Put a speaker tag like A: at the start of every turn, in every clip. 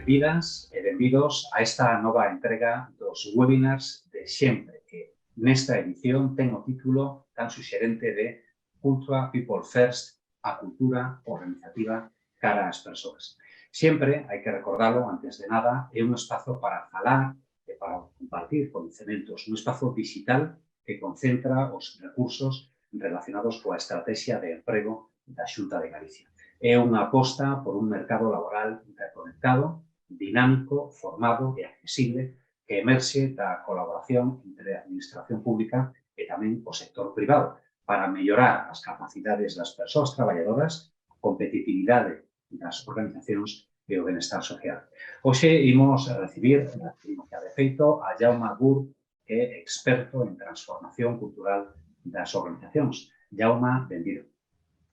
A: benvidas e benvidos a esta nova entrega dos webinars de sempre, que nesta edición ten o título tan suxerente de Cultura People First, a cultura organizativa cara ás persoas. Sempre, hai que recordalo, antes de nada, é un espazo para falar e para compartir coñecementos, un espazo digital que concentra os recursos relacionados coa estrategia de emprego da Xunta de Galicia. É unha aposta por un mercado laboral interconectado, dinámico, formado e accesible que emerxe da colaboración entre a administración pública e tamén o sector privado para mellorar as capacidades das persoas traballadoras, a competitividade das organizacións e o benestar social. Hoxe imos recibir, de feito, a Jaume Gur, que é experto en transformación cultural das organizacións. Jaume, benvido.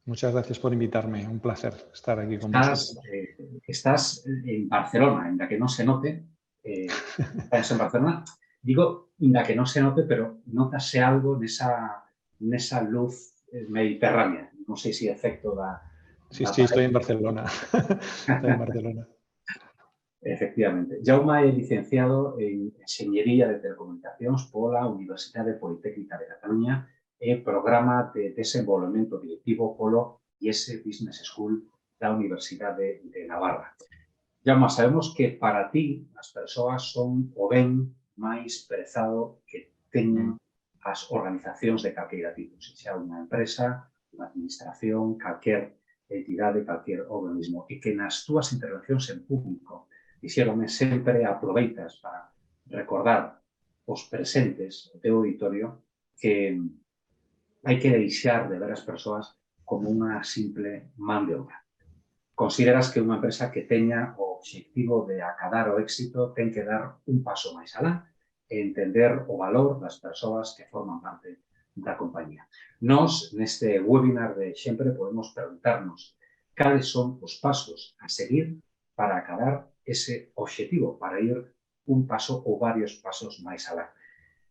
B: Muchas gracias por invitarme. Un placer estar aquí con vosotros.
A: Estás en Barcelona, ainda que non se note. Estás en Barcelona. Digo, ainda que non se note, pero notase algo nesa luz mediterránea. Non sei se é efecto da...
B: Sí, estoy en Barcelona. Estoy en Barcelona.
A: Efectivamente. Jaume é licenciado en Enxeñería de Telecomunicacións pola Universidade Politécnica de Cataluña e Programa de Desenvolvemento Directivo polo IES Business School da Universidade de Navarra. Jaume, sabemos que para ti as persoas son o ben máis prezado que teñen as organizacións de calqueira tipo, xa unha empresa, unha administración, calquer entidade, calquer organismo, e que nas túas intervencións en público dixéronme sempre aproveitas para recordar os presentes, o teu auditorio, que hai que deixar de ver as persoas como unha simple man de obra. Consideras que unha empresa que teña o obxectivo de acadar o éxito ten que dar un paso máis alá e entender o valor das persoas que forman parte da compañía. Nós, neste webinar de sempre, podemos preguntarnos cales son os pasos a seguir para acadar ese obxectivo, para ir un paso ou varios pasos máis alá.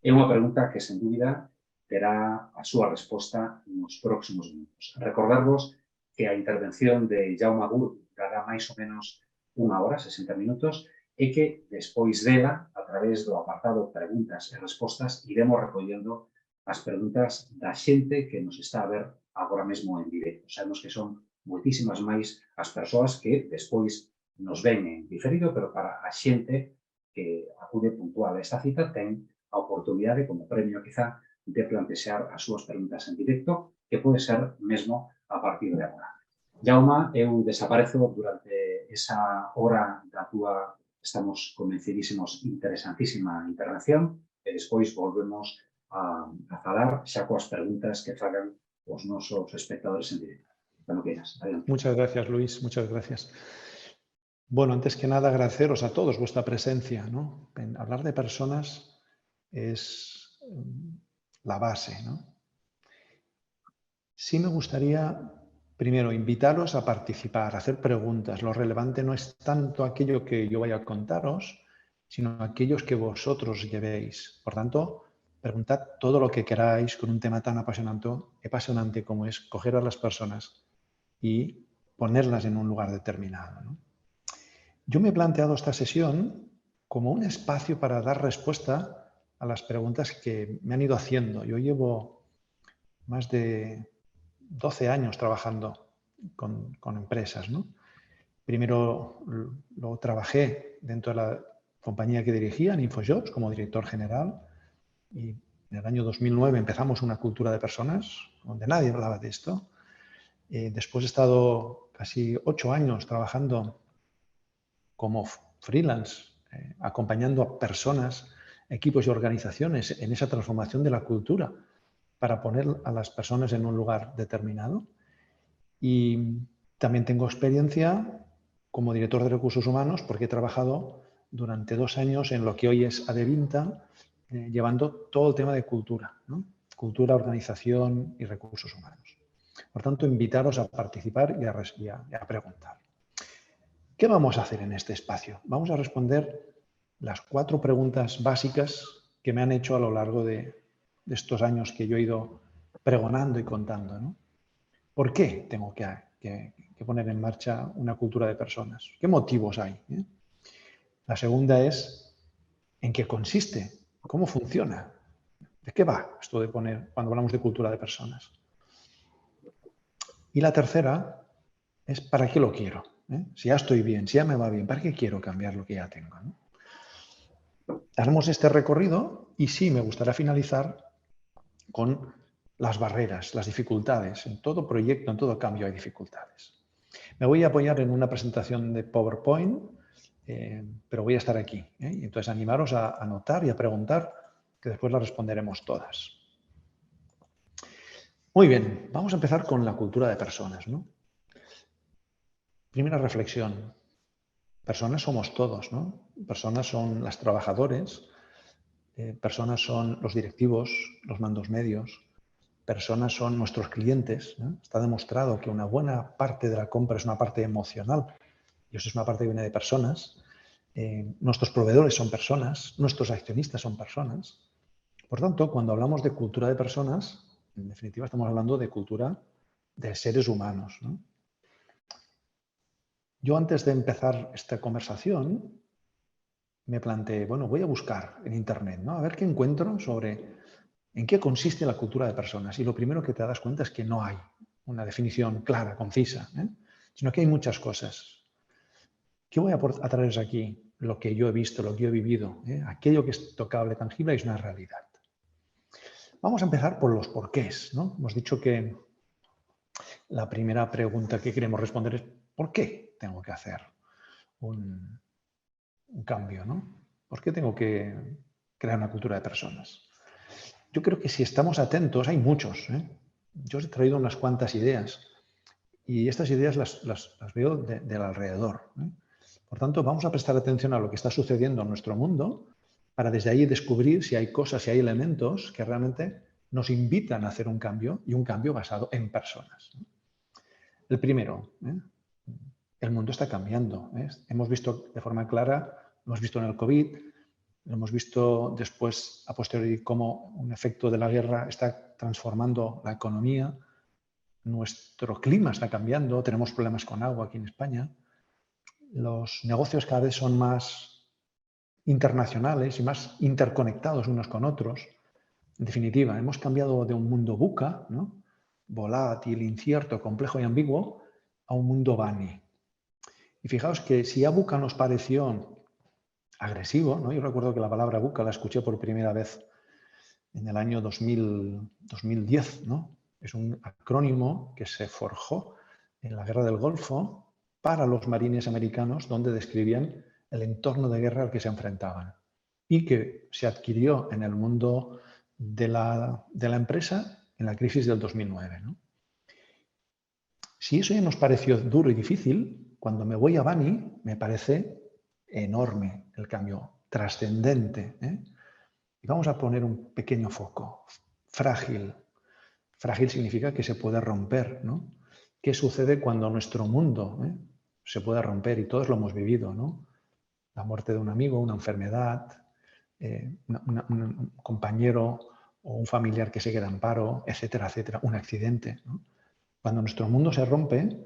A: É unha pregunta que, sen dúbida, terá a súa resposta nos próximos minutos. Recordarvos que a intervención de Jaume Gur dará máis ou menos unha hora, 60 minutos, e que, despois dela, a través do apartado Preguntas e Respostas, iremos recollendo as preguntas da xente que nos está a ver agora mesmo en directo. Sabemos que son moitísimas máis as persoas que despois nos ven en diferido, pero para a xente que acude puntual a esta cita ten a oportunidade, como premio quizá, de plantexar as súas preguntas en directo, que pode ser mesmo a partir de agora. Jaume, eu desaparezo durante esa hora da túa, estamos convencidísimos, interesantísima intervención, e despois volvemos a falar xa coas preguntas que fagan os nosos espectadores en directo. Cuando quieras. Adelante.
B: Muchas gracias, Luis. Muchas gracias. Bueno, antes que nada, agradeceros a todos vuestra presencia, ¿no? Hablar de personas es la base, ¿no? Sí me gustaría, primero, invitaros a participar, a hacer preguntas. Lo relevante no es tanto aquello que yo vaya a contaros, sino aquellos que vosotros llevéis. Por tanto, preguntad todo lo que queráis con un tema tan apasionante como es coger a las personas y ponerlas en un lugar determinado, ¿no? Yo me he planteado esta sesión como un espacio para dar respuesta a las preguntas que me han ido haciendo. Yo llevo más de 12 años trabajando con empresas, ¿no? Primero lo trabajé dentro de la compañía que dirigía, en InfoJobs, como director general, y en el año 2009 empezamos una cultura de personas donde nadie hablaba de esto. Después he estado casi 8 años trabajando como freelance, acompañando a personas, equipos y organizaciones en esa transformación de la cultura para poner a las personas en un lugar determinado. Y también tengo experiencia como director de recursos humanos porque he trabajado durante 2 años en lo que hoy es Adevinta, llevando todo el tema de cultura, ¿no? Cultura, organización y recursos humanos. Por tanto, invitaros a participar y a preguntar. ¿Qué vamos a hacer en este espacio? Vamos a responder las 4 preguntas básicas que me han hecho a lo largo de estos años que yo he ido pregonando y contando, ¿no? ¿Por qué tengo que poner en marcha una cultura de personas? ¿Qué motivos hay? La segunda es en qué consiste, cómo funciona, de qué va esto de poner cuando hablamos de cultura de personas. Y la tercera es para qué lo quiero. Si ya estoy bien, si ya me va bien, ¿para qué quiero cambiar lo que ya tengo? Haremos este recorrido y sí, me gustaría finalizar con las barreras, las dificultades. En todo proyecto, en todo cambio hay dificultades. Me voy a apoyar en una presentación de PowerPoint, pero voy a estar aquí. Entonces, animaros a anotar y a preguntar, que después las responderemos todas. Muy bien, vamos a empezar con la cultura de personas, ¿no? Primera reflexión. Personas somos todos, ¿no? Personas son los trabajadores, personas son los directivos, los mandos medios, personas son nuestros clientes. Está demostrado que una buena parte de la compra es una parte emocional y eso es una parte que viene de personas. Nuestros proveedores son personas, nuestros accionistas son personas. Por tanto, cuando hablamos de cultura de personas, en definitiva estamos hablando de cultura de seres humanos, ¿no? Yo antes de empezar esta conversación me planteé, bueno, voy a buscar en Internet, ¿no? A ver qué encuentro sobre en qué consiste la cultura de personas. Y lo primero que te das cuenta es que no hay una definición clara, concisa, sino que hay muchas cosas. ¿Qué voy a traeros aquí? Lo que yo he visto, lo que yo he vivido, aquello que es tocable, tangible, es una realidad. Vamos a empezar por los porqués, ¿no? Hemos dicho que la primera pregunta que queremos responder es ¿por qué tengo que hacer un cambio, ¿no? ¿Por qué tengo que crear una cultura de personas? Yo creo que si estamos atentos, hay muchos. Yo os he traído unas cuantas ideas y estas ideas las veo del alrededor. Por tanto, vamos a prestar atención a lo que está sucediendo en nuestro mundo para desde ahí descubrir si hay cosas, si hay elementos que realmente nos invitan a hacer un cambio y un cambio basado en personas. El primero, el mundo está cambiando. Hemos visto de forma clara, lo hemos visto en el COVID, lo hemos visto después, a posteriori, cómo un efecto de la guerra está transformando la economía. Nuestro clima está cambiando, tenemos problemas con agua aquí en España. Los negocios cada vez son más internacionales y más interconectados unos con otros. En definitiva, hemos cambiado de un mundo VUCA, ¿no? Volátil, incierto, complejo y ambiguo, a un mundo BANI. Y fijaos que si a VUCA nos pareció agresivo, ¿no? Yo recuerdo que la palabra VUCA la escuché por primera vez en el año 2010, ¿no? Es un acrónimo que se forjó en la Guerra del Golfo para los marines americanos, donde describían el entorno de guerra al que se enfrentaban y que se adquirió en el mundo de la empresa en la crisis del 2009, ¿no? Si eso ya nos pareció duro y difícil, cuando me voy a Bani me parece enorme el cambio, trascendente. Y vamos a poner un pequeño foco, frágil. Frágil significa que se puede romper, ¿no? ¿Qué sucede cuando nuestro mundo se puede romper? Y todos lo hemos vivido, ¿no? La muerte de un amigo, una enfermedad, un compañero o un familiar que se queda en paro, etcétera, etcétera, un accidente, ¿no? Cuando nuestro mundo se rompe,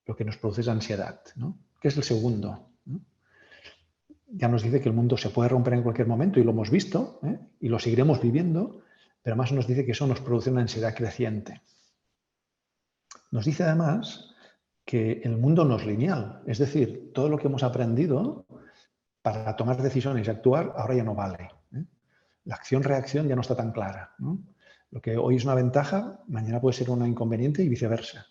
B: lo que nos produce es ansiedad, ¿no? ¿Qué es el segundo? ¿No? Ya nos dice que el mundo se puede romper en cualquier momento y lo hemos visto y lo seguiremos viviendo, pero además nos dice que eso nos produce una ansiedad creciente. Nos dice además que el mundo no es lineal, es decir, todo lo que hemos aprendido para tomar decisiones y actuar ahora ya no vale. La acción-reacción ya no está tan clara, ¿no? Lo que hoy es una ventaja, mañana puede ser una inconveniente y viceversa.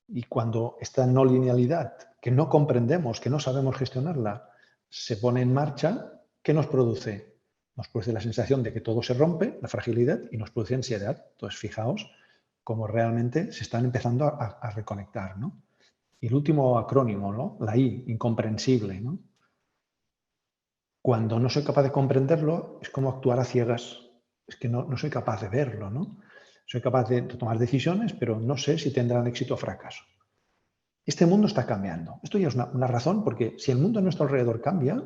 B: Y cuando esta no linealidad, que no comprendemos, que no sabemos gestionarla, se pone en marcha, ¿qué nos produce? Nos produce la sensación de que todo se rompe, la fragilidad, y nos produce ansiedad. Entonces, fijaos cómo realmente se están empezando a reconectar, ¿no? Y el último acrónimo, ¿no? La I, incomprensible, ¿no? Cuando no soy capaz de comprenderlo, es como actuar a ciegas. Es que no soy capaz de verlo, ¿no? Soy capaz de tomar decisiones, pero no sé si tendrán éxito o fracaso. Este mundo está cambiando. Esto ya es una razón, porque si el mundo a nuestro alrededor cambia,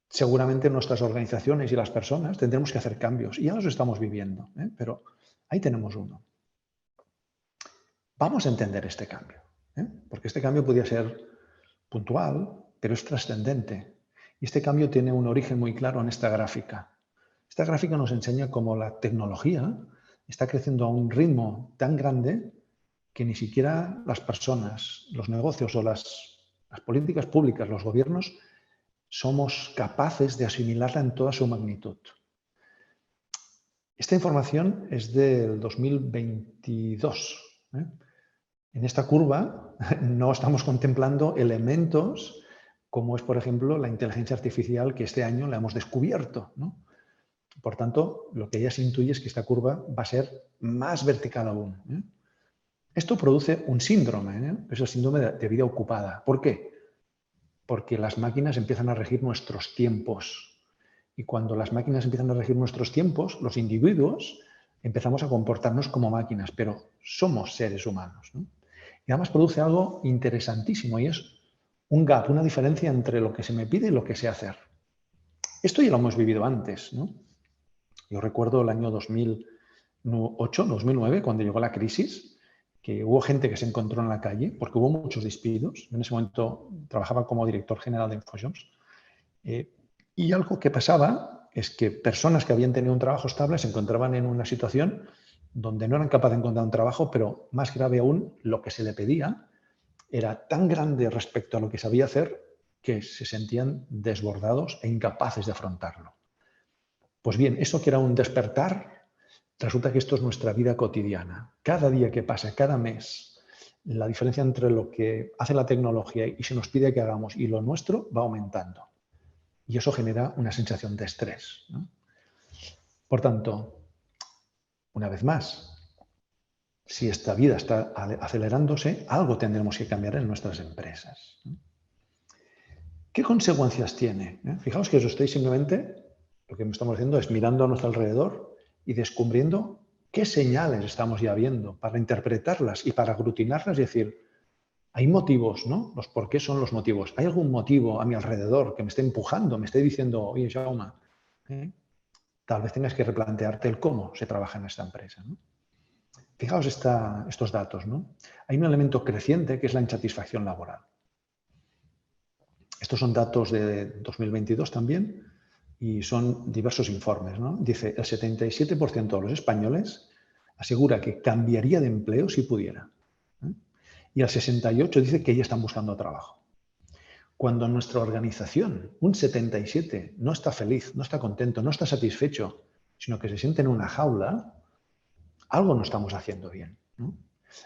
B: seguramente nuestras organizaciones y las personas tendremos que hacer cambios. Y ya los estamos viviendo, pero ahí tenemos uno. Vamos a entender este cambio, porque este cambio podría ser puntual, pero es trascendente. Y este cambio tiene un origen muy claro en esta gráfica. Esta gráfica nos enseña cómo la tecnología está creciendo a un ritmo tan grande que ni siquiera las personas, los negocios o las políticas públicas, los gobiernos, somos capaces de asimilarla en toda su magnitud. Esta información es del 2022. En esta curva no estamos contemplando elementos como es, por ejemplo, la inteligencia artificial que este año la hemos descubierto, ¿no? Por tanto, lo que ya se intuye es que esta curva va a ser más vertical aún. Esto produce un síndrome, es el síndrome de vida ocupada. ¿Por qué? Porque las máquinas empiezan a regir nuestros tiempos. Y cuando las máquinas empiezan a regir nuestros tiempos, los individuos empezamos a comportarnos como máquinas, pero somos seres humanos, ¿no? Y además produce algo interesantísimo y es un gap, una diferencia entre lo que se me pide y lo que sé hacer. Esto ya lo hemos vivido antes, ¿no? Yo recuerdo el año 2008, 2009, cuando llegó la crisis, que hubo gente que se encontró en la calle porque hubo muchos despidos. Yo en ese momento trabajaba como director general de InfoJobs. Y algo que pasaba es que personas que habían tenido un trabajo estable se encontraban en una situación donde no eran capaces de encontrar un trabajo, pero más grave aún, lo que se le pedía era tan grande respecto a lo que sabía hacer que se sentían desbordados e incapaces de afrontarlo. Pues bien, eso que era un despertar, resulta que esto es nuestra vida cotidiana. Cada día que pasa, cada mes, la diferencia entre lo que hace la tecnología y se nos pide que hagamos y lo nuestro va aumentando. Y eso genera una sensación de estrés, ¿no? Por tanto, una vez más, si esta vida está acelerándose, algo tendremos que cambiar en nuestras empresas. ¿Qué consecuencias tiene? Fijaos que os estoy simplemente, lo que estamos haciendo es mirando a nuestro alrededor y descubriendo qué señales estamos ya viendo para interpretarlas y para aglutinarlas y decir, hay motivos, ¿no? Los por qué son los motivos. ¿Hay algún motivo a mi alrededor que me esté empujando, me esté diciendo, oye, Jaume, tal vez tengas que replantearte el cómo se trabaja en esta empresa, ¿no? Fijaos estos datos, ¿no? Hay un elemento creciente que es la insatisfacción laboral. Estos son datos de 2022 también y son diversos informes, ¿no? Dice, el 77% de los españoles asegura que cambiaría de empleo si pudiera. Y el 68% dice que ya están buscando trabajo. Cuando en nuestra organización un 77% no está feliz, no está contento, no está satisfecho, sino que se siente en una jaula, algo no estamos haciendo bien, ¿no?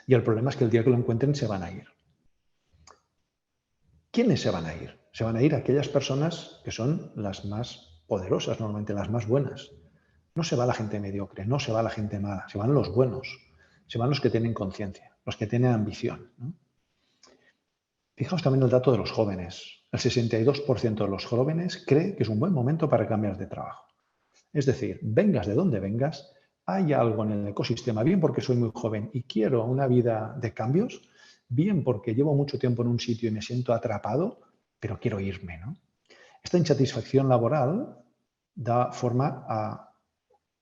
B: Y el problema es que el día que lo encuentren se van a ir. ¿Quiénes se van a ir? Se van a ir aquellas personas que son las más poderosas, normalmente las más buenas. No se va la gente mediocre, no se va la gente mala, se van los buenos, se van los que tienen conciencia, los que tienen ambición, ¿no? Fijaos también el dato de los jóvenes. El 62% de los jóvenes cree que es un buen momento para cambiar de trabajo. Es decir, vengas de donde vengas, hay algo en el ecosistema, bien porque soy muy joven y quiero una vida de cambios, bien porque llevo mucho tiempo en un sitio y me siento atrapado, pero quiero irme, ¿no? Esta insatisfacción laboral da forma a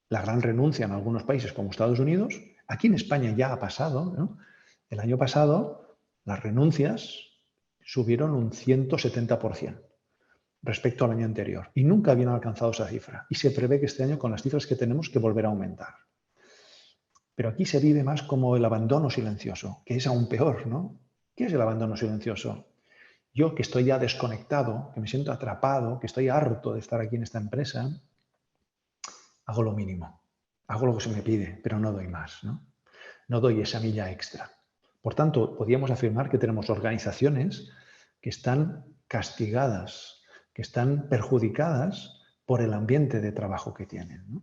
B: la gran renuncia en algunos países como Estados Unidos. Aquí en España ya ha pasado, ¿no? El año pasado las renuncias subieron un 170% respecto al año anterior y nunca habían alcanzado esa cifra. Y se prevé que este año, con las cifras que tenemos, que volverá a aumentar. Pero aquí se vive más como el abandono silencioso, que es aún peor, ¿no? ¿Qué es el abandono silencioso? Yo que estoy ya desconectado, que me siento atrapado, que estoy harto de estar aquí en esta empresa, hago lo mínimo, hago lo que se me pide, pero no doy más, ¿no? No doy esa milla extra. Por tanto, podríamos afirmar que tenemos organizaciones que están castigadas, que están perjudicadas por el ambiente de trabajo que tienen, ¿no?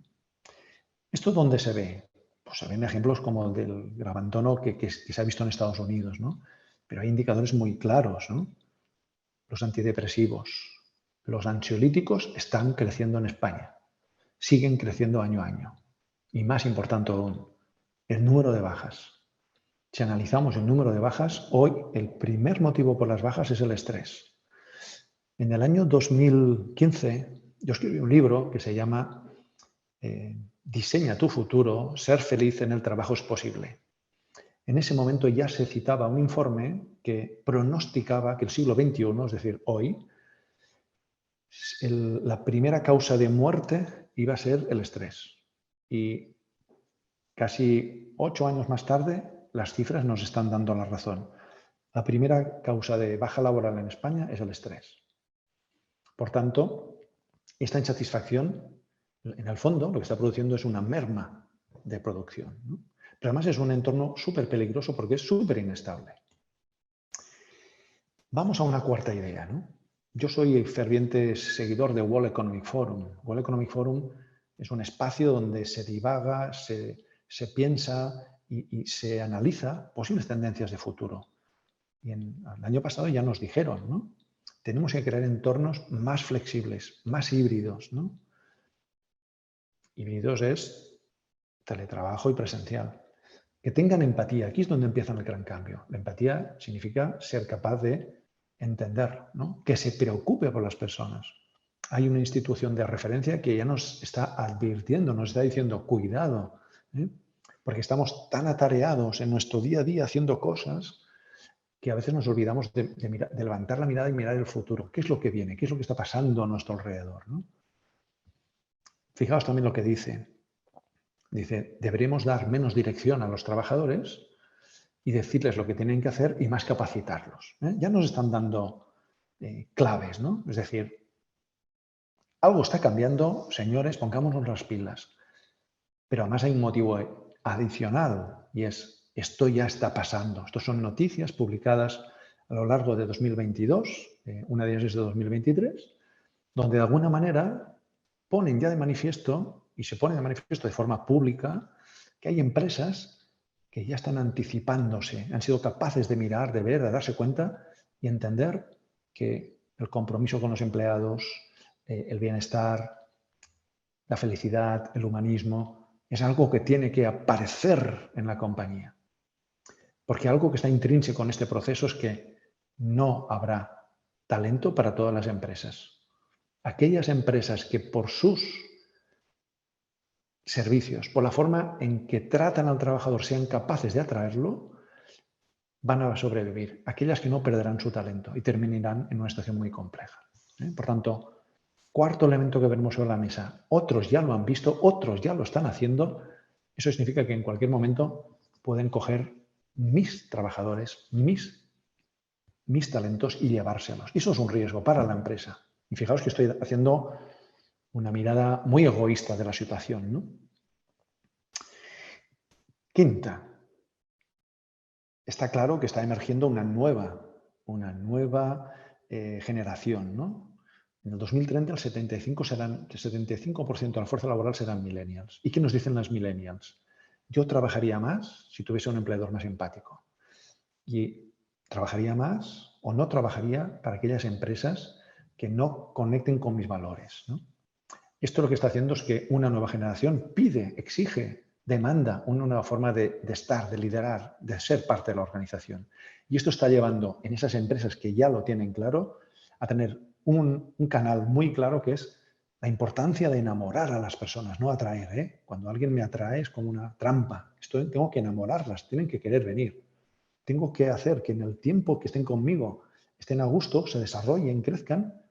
B: ¿Esto dónde se ve? Pues se ven ejemplos como el del abandono que se ha visto en Estados Unidos, ¿no? Pero hay indicadores muy claros, ¿no? Los antidepresivos, los ansiolíticos están creciendo en España. Siguen creciendo año a año. Y más importante aún, el número de bajas. Si analizamos el número de bajas, hoy el primer motivo por las bajas es el estrés. En el año 2015 yo escribí un libro que se llama Diseña tu futuro, ser feliz en el trabajo es posible. En ese momento ya se citaba un informe que pronosticaba que el siglo XXI, es decir, hoy, la primera causa de muerte iba a ser el estrés. Y casi 8 años más tarde, las cifras nos están dando la razón. La primera causa de baja laboral en España es el estrés. Por tanto, esta insatisfacción, en el fondo, lo que está produciendo es una merma de producción, ¿no? Pero además es un entorno súper peligroso porque es súper inestable. Vamos a una cuarta idea, ¿no? Yo soy ferviente seguidor de World Economic Forum. World Economic Forum es un espacio donde se divaga, se piensa y se analiza posibles tendencias de futuro. Y el año pasado ya nos dijeron, ¿no? Tenemos que crear entornos más flexibles, más híbridos, ¿no? Híbridos es teletrabajo y presencial. Que tengan empatía. Aquí es donde empieza el gran cambio. La empatía significa ser capaz de entender, ¿no? Que se preocupe por las personas. Hay una institución de referencia que ya nos está advirtiendo, nos está diciendo, cuidado, ¿eh? Porque estamos tan atareados en nuestro día a día haciendo cosas que a veces nos olvidamos de levantar la mirada y mirar el futuro. ¿Qué es lo que viene? ¿Qué es lo que está pasando a nuestro alrededor, ¿no? Fijaos también lo que dice. Dice, deberemos dar menos dirección a los trabajadores y decirles lo que tienen que hacer y más capacitarlos, ¿eh? Ya nos están dando claves, ¿no? Es decir, algo está cambiando, señores, pongámonos las pilas. Pero además hay un motivo adicional y es, esto ya está pasando. Estas son noticias publicadas a lo largo de 2022, una de ellas es de 2023, donde de alguna manera ponen ya de manifiesto, y se pone de manifiesto de forma pública, que hay empresas que ya están anticipándose, han sido capaces de mirar, de ver, de darse cuenta y entender que el compromiso con los empleados, el bienestar, la felicidad, el humanismo, es algo que tiene que aparecer en la compañía. Porque algo que está intrínseco en este proceso es que no habrá talento para todas las empresas. Aquellas empresas que por sus servicios, por la forma en que tratan al trabajador, sean capaces de atraerlo, van a sobrevivir. Aquellas que no perderán su talento y terminarán en una situación muy compleja. Por tanto, cuarto elemento que veremos sobre la mesa. Otros ya lo han visto, otros ya lo están haciendo. Eso significa que en cualquier momento pueden coger mis trabajadores, mis talentos y llevárselos. Y eso es un riesgo para la empresa. Y fijaos que estoy haciendo una mirada muy egoísta de la situación, ¿no? Quinta, está claro que está emergiendo una nueva generación, ¿no? En el 2030 el 75% de la fuerza laboral serán millennials. ¿Y qué nos dicen las millennials? Yo trabajaría más si tuviese un empleador más empático. Y trabajaría más o no trabajaría para aquellas empresas que no conecten con mis valores, ¿no? Esto lo que está haciendo es que una nueva generación pide, exige, demanda una nueva forma de estar, de liderar, de ser parte de la organización. Y esto está llevando en esas empresas que ya lo tienen claro a tener un canal muy claro que es la importancia de enamorar a las personas, no atraer, ¿eh? Cuando alguien me atrae es como una trampa. Tengo que enamorarlas, tienen que querer venir. Tengo que hacer que en el tiempo que estén conmigo estén a gusto, se desarrollen, crezcan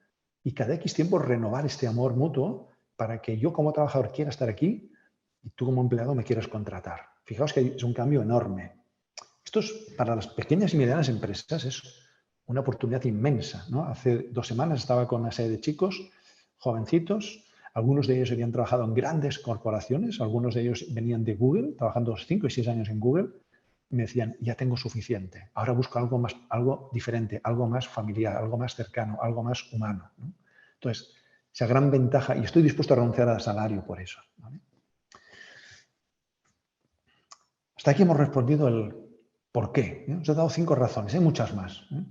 B: y cada X tiempo renovar este amor mutuo para que yo como trabajador quiera estar aquí y tú como empleado me quieras contratar. Fijaos que es un cambio enorme. Esto es, para las pequeñas y medianas empresas es una oportunidad inmensa, ¿no? Hace 2 semanas estaba con una serie de chicos, jovencitos, algunos de ellos habían trabajado en grandes corporaciones, algunos de ellos venían de Google, trabajando 5 y 6 años en Google, y me decían, ya tengo suficiente, ahora busco algo diferente, algo más familiar, algo más cercano, algo más humano, ¿no? Entonces, esa gran ventaja, y estoy dispuesto a renunciar al salario por eso, ¿vale? Hasta aquí hemos respondido el por qué, ¿eh? Os he dado 5 razones, hay muchas más, ¿eh?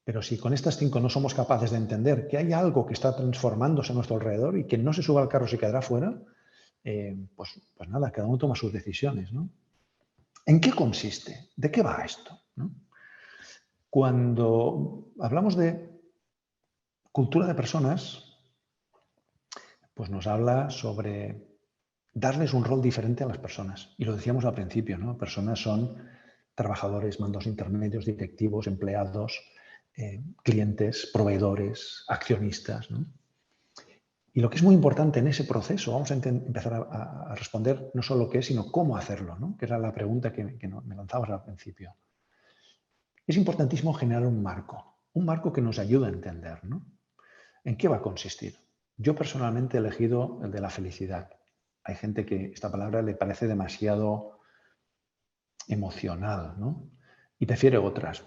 B: Pero si con estas 5 no somos capaces de entender que hay algo que está transformándose a nuestro alrededor y que no se suba al carro se quedará fuera, pues nada, cada uno toma sus decisiones, ¿no? ¿En qué consiste? ¿De qué va esto? ¿No? Cuando hablamos de cultura de personas, pues nos habla sobre darles un rol diferente a las personas. Y lo decíamos al principio, ¿no? Personas son trabajadores, mandos intermedios, directivos, empleados, clientes, proveedores, accionistas, ¿no? Y lo que es muy importante en ese proceso, vamos a empezar a responder no solo qué es, sino cómo hacerlo, ¿no? Que era la pregunta que me lanzabas al principio. Es importantísimo generar un marco que nos ayude a entender, ¿no? ¿En qué va a consistir? Yo personalmente he elegido el de la felicidad. Hay gente que esta palabra le parece demasiado emocional, ¿no? Y prefiere otras.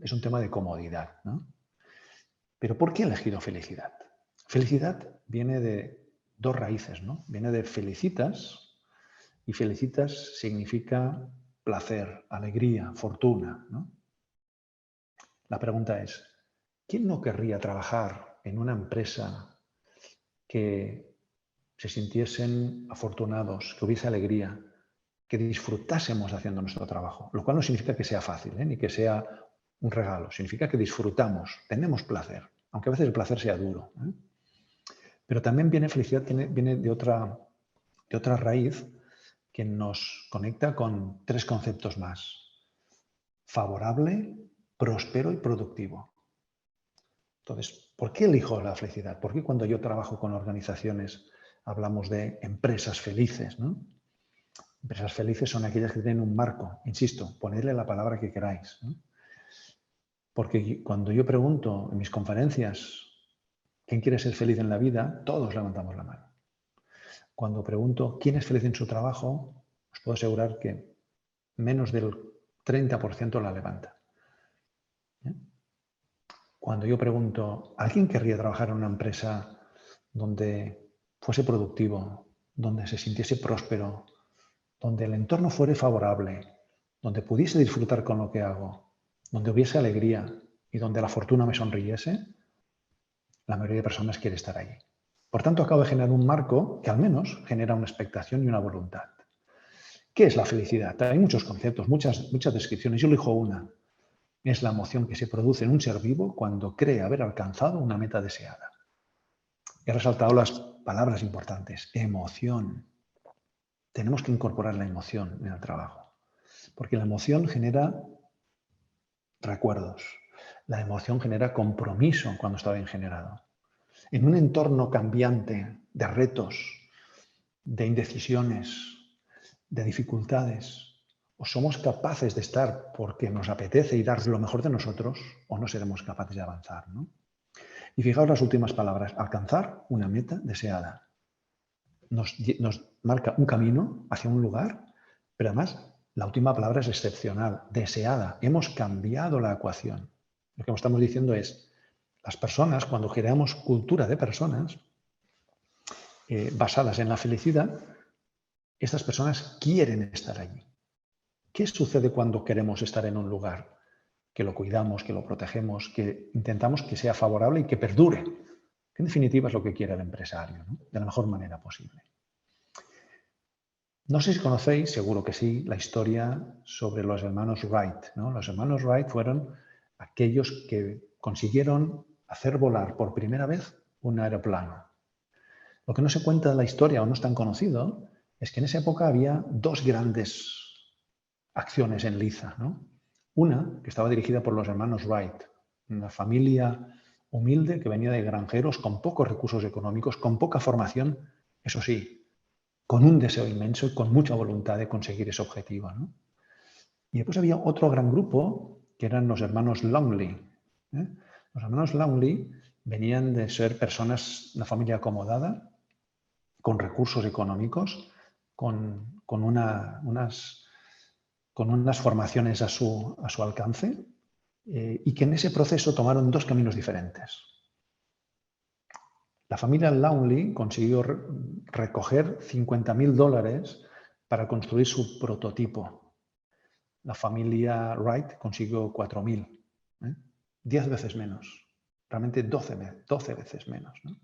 B: Es un tema de comodidad, ¿no? Pero ¿por qué he elegido felicidad? Felicidad viene de dos raíces, ¿no? Viene de felicitas, y felicitas significa placer, alegría, fortuna, ¿no? La pregunta es, ¿quién no querría trabajar en una empresa que se sintiesen afortunados, que hubiese alegría, que disfrutásemos haciendo nuestro trabajo? Lo cual no significa que sea fácil, ni que sea un regalo. Significa que disfrutamos, tenemos placer, aunque a veces el placer sea duro, ¿eh? Pero también felicidad viene de otra raíz que nos conecta con tres conceptos más: favorable, próspero y productivo. Entonces, ¿por qué elijo la felicidad? ¿Por qué cuando yo trabajo con organizaciones hablamos de empresas felices, ¿no? Empresas felices son aquellas que tienen un marco, insisto, ponedle la palabra que queráis, ¿no? Porque cuando yo pregunto en mis conferencias ¿quién quiere ser feliz en la vida?, todos levantamos la mano. Cuando pregunto quién es feliz en su trabajo, os puedo asegurar que menos del 30% la levanta. Cuando yo pregunto, ¿alguien querría trabajar en una empresa donde fuese productivo, donde se sintiese próspero, donde el entorno fuera favorable, donde pudiese disfrutar con lo que hago, donde hubiese alegría y donde la fortuna me sonriese? La mayoría de personas quiere estar allí. Por tanto, acabo de generar un marco que al menos genera una expectación y una voluntad. ¿Qué es la felicidad? Hay muchos conceptos, muchas descripciones. Yo elijo una. Es la emoción que se produce en un ser vivo cuando cree haber alcanzado una meta deseada. He resaltado las palabras importantes. Emoción. Tenemos que incorporar la emoción en el trabajo, porque la emoción genera recuerdos. La emoción genera compromiso cuando está bien generado. En un entorno cambiante de retos, de indecisiones, de dificultades, o somos capaces de estar porque nos apetece y dar lo mejor de nosotros, o no seremos capaces de avanzar, ¿no? Y fijaos las últimas palabras: alcanzar una meta deseada. Nos marca un camino hacia un lugar, pero además la última palabra es excepcional: deseada. Hemos cambiado la ecuación. Lo que estamos diciendo es, las personas, cuando creamos cultura de personas basadas en la felicidad, estas personas quieren estar allí. ¿Qué sucede cuando queremos estar en un lugar? Que lo cuidamos, que lo protegemos, que intentamos que sea favorable y que perdure. Que en definitiva es lo que quiere el empresario, ¿no? De la mejor manera posible. No sé si conocéis, seguro que sí, la historia sobre los hermanos Wright, ¿no? Los hermanos Wright fueron aquellos que consiguieron hacer volar por primera vez un aeroplano. Lo que no se cuenta de la historia o no es tan conocido es que en esa época había dos grandes acciones en liza, ¿no? Una que estaba dirigida por los hermanos Wright, una familia humilde que venía de granjeros con pocos recursos económicos, con poca formación, eso sí, con un deseo inmenso y con mucha voluntad de conseguir ese objetivo, ¿no? Y después había otro gran grupo que eran los hermanos Longley, ¿eh? Los hermanos Longley venían de ser personas, una familia acomodada, con recursos económicos, con unas formaciones a su alcance, y que en ese proceso tomaron dos caminos diferentes. La familia Longley consiguió recoger $50.000 para construir su prototipo. La familia Wright consiguió 4.000, 10 veces menos, realmente 12 veces menos, ¿no?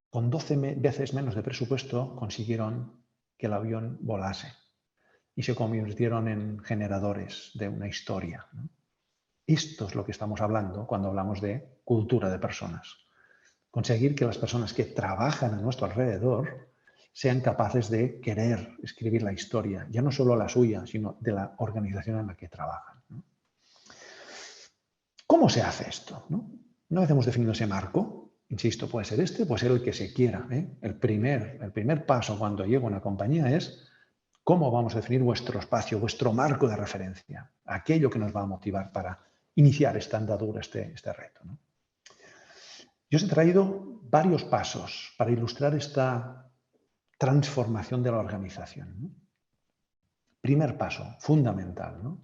B: Con 12 veces menos de presupuesto consiguieron que el avión volase y se convirtieron en generadores de una historia, ¿no? Esto es lo que estamos hablando cuando hablamos de cultura de personas. Conseguir que las personas que trabajan a nuestro alrededor sean capaces de querer escribir la historia, ya no solo la suya, sino de la organización en la que trabajan, ¿no? ¿Cómo se hace esto, no? Una vez hemos definido ese marco, insisto, puede ser este, puede ser el que se quiera, ¿eh? El primer paso cuando llego a una compañía es cómo vamos a definir vuestro espacio, vuestro marco de referencia, aquello que nos va a motivar para iniciar esta andadura, este reto, ¿no? Yo os he traído varios pasos para ilustrar esta transformación de la organización, ¿no? Primer paso, fundamental, ¿no?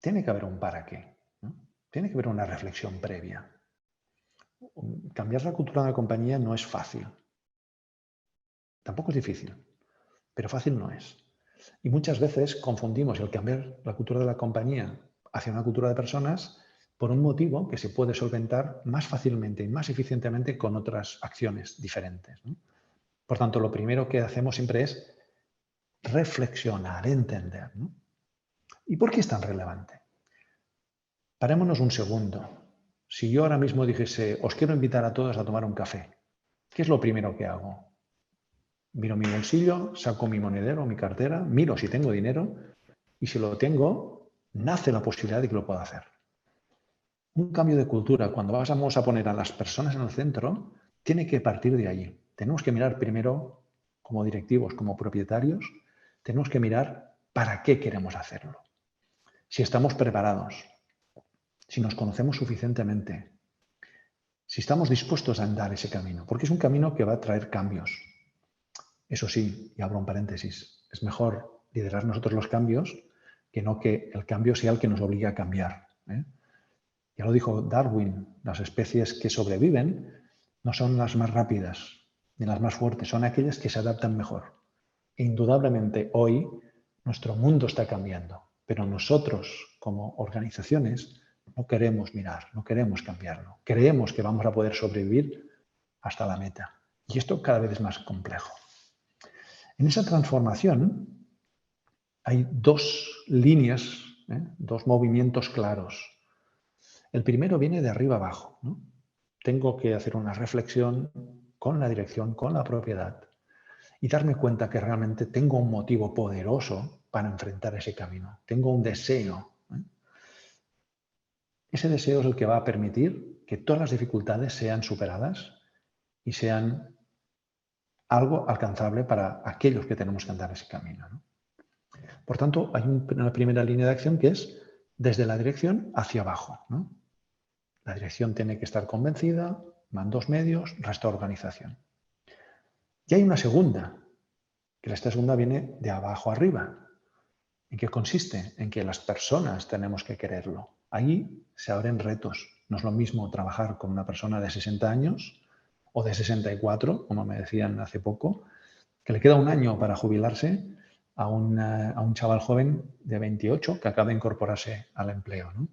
B: Tiene que haber un para qué, ¿no? Tiene que haber una reflexión previa. Cambiar la cultura de la compañía no es fácil. Tampoco es difícil, pero fácil no es. Y muchas veces confundimos el cambiar la cultura de la compañía hacia una cultura de personas por un motivo que se puede solventar más fácilmente y más eficientemente con otras acciones diferentes, ¿no? Por tanto, lo primero que hacemos siempre es reflexionar, entender, ¿no? ¿Y por qué es tan relevante? Parémonos un segundo. Si yo ahora mismo dijese, os quiero invitar a todos a tomar un café, ¿qué es lo primero que hago? Miro mi bolsillo, saco mi monedero, mi cartera, miro si tengo dinero y si lo tengo, nace la posibilidad de que lo pueda hacer. Un cambio de cultura, cuando vamos a poner a las personas en el centro, tiene que partir de allí. Tenemos que mirar primero, como directivos, como propietarios, tenemos que mirar para qué queremos hacerlo. Si estamos preparados, si nos conocemos suficientemente, si estamos dispuestos a andar ese camino, porque es un camino que va a traer cambios. Eso sí, y abro un paréntesis, es mejor liderar nosotros los cambios que no que el cambio sea el que nos obligue a cambiar, ¿eh? Ya lo dijo Darwin, las especies que sobreviven no son las más rápidas ni las más fuertes, son aquellas que se adaptan mejor. E indudablemente hoy nuestro mundo está cambiando, pero nosotros como organizaciones no queremos mirar, no queremos cambiarlo. Creemos que vamos a poder sobrevivir hasta la meta. Y esto cada vez es más complejo. En esa transformación hay dos líneas, dos movimientos claros. El primero viene de arriba abajo, ¿no? Tengo que hacer una reflexión con la dirección, con la propiedad y darme cuenta que realmente tengo un motivo poderoso para enfrentar ese camino. Tengo un deseo, ¿eh? Ese deseo es el que va a permitir que todas las dificultades sean superadas y sean algo alcanzable para aquellos que tenemos que andar ese camino, ¿no? Por tanto, hay una primera línea de acción que es desde la dirección hacia abajo, ¿no? La dirección tiene que estar convencida, mandos medios, resto de organización. Y hay una segunda, que esta segunda viene de abajo arriba. ¿En qué consiste? En que las personas tenemos que quererlo. Ahí se abren retos. No es lo mismo trabajar con una persona de 60 años o de 64, como me decían hace poco, que le queda un año para jubilarse a un chaval joven de 28 que acaba de incorporarse al empleo, ¿no?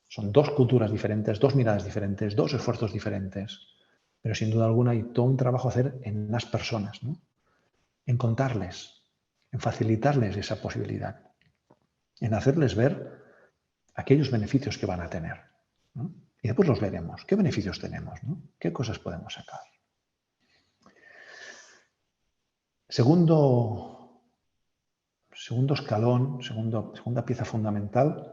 B: Son dos culturas diferentes, dos miradas diferentes, dos esfuerzos diferentes. Pero sin duda alguna hay todo un trabajo a hacer en las personas, ¿no? En contarles, en facilitarles esa posibilidad, en hacerles ver aquellos beneficios que van a tener, ¿no? Y después los veremos. ¿Qué beneficios tenemos, ¿no? ¿Qué cosas podemos sacar? Segundo escalón, segunda pieza fundamental,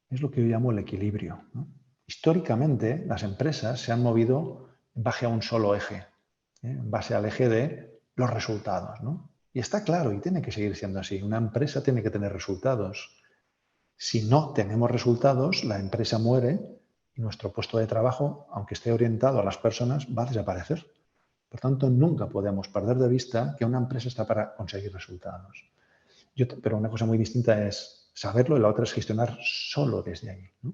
B: es lo que yo llamo el equilibrio, ¿no? Históricamente, las empresas se han movido en base a un solo eje, en base al eje de los resultados, ¿no? Y está claro, y tiene que seguir siendo así. Una empresa tiene que tener resultados. Si no tenemos resultados, la empresa muere y nuestro puesto de trabajo, aunque esté orientado a las personas, va a desaparecer. Por tanto, nunca podemos perder de vista que una empresa está para conseguir resultados. Pero una cosa muy distinta es saberlo y la otra es gestionar solo desde ahí, ¿no?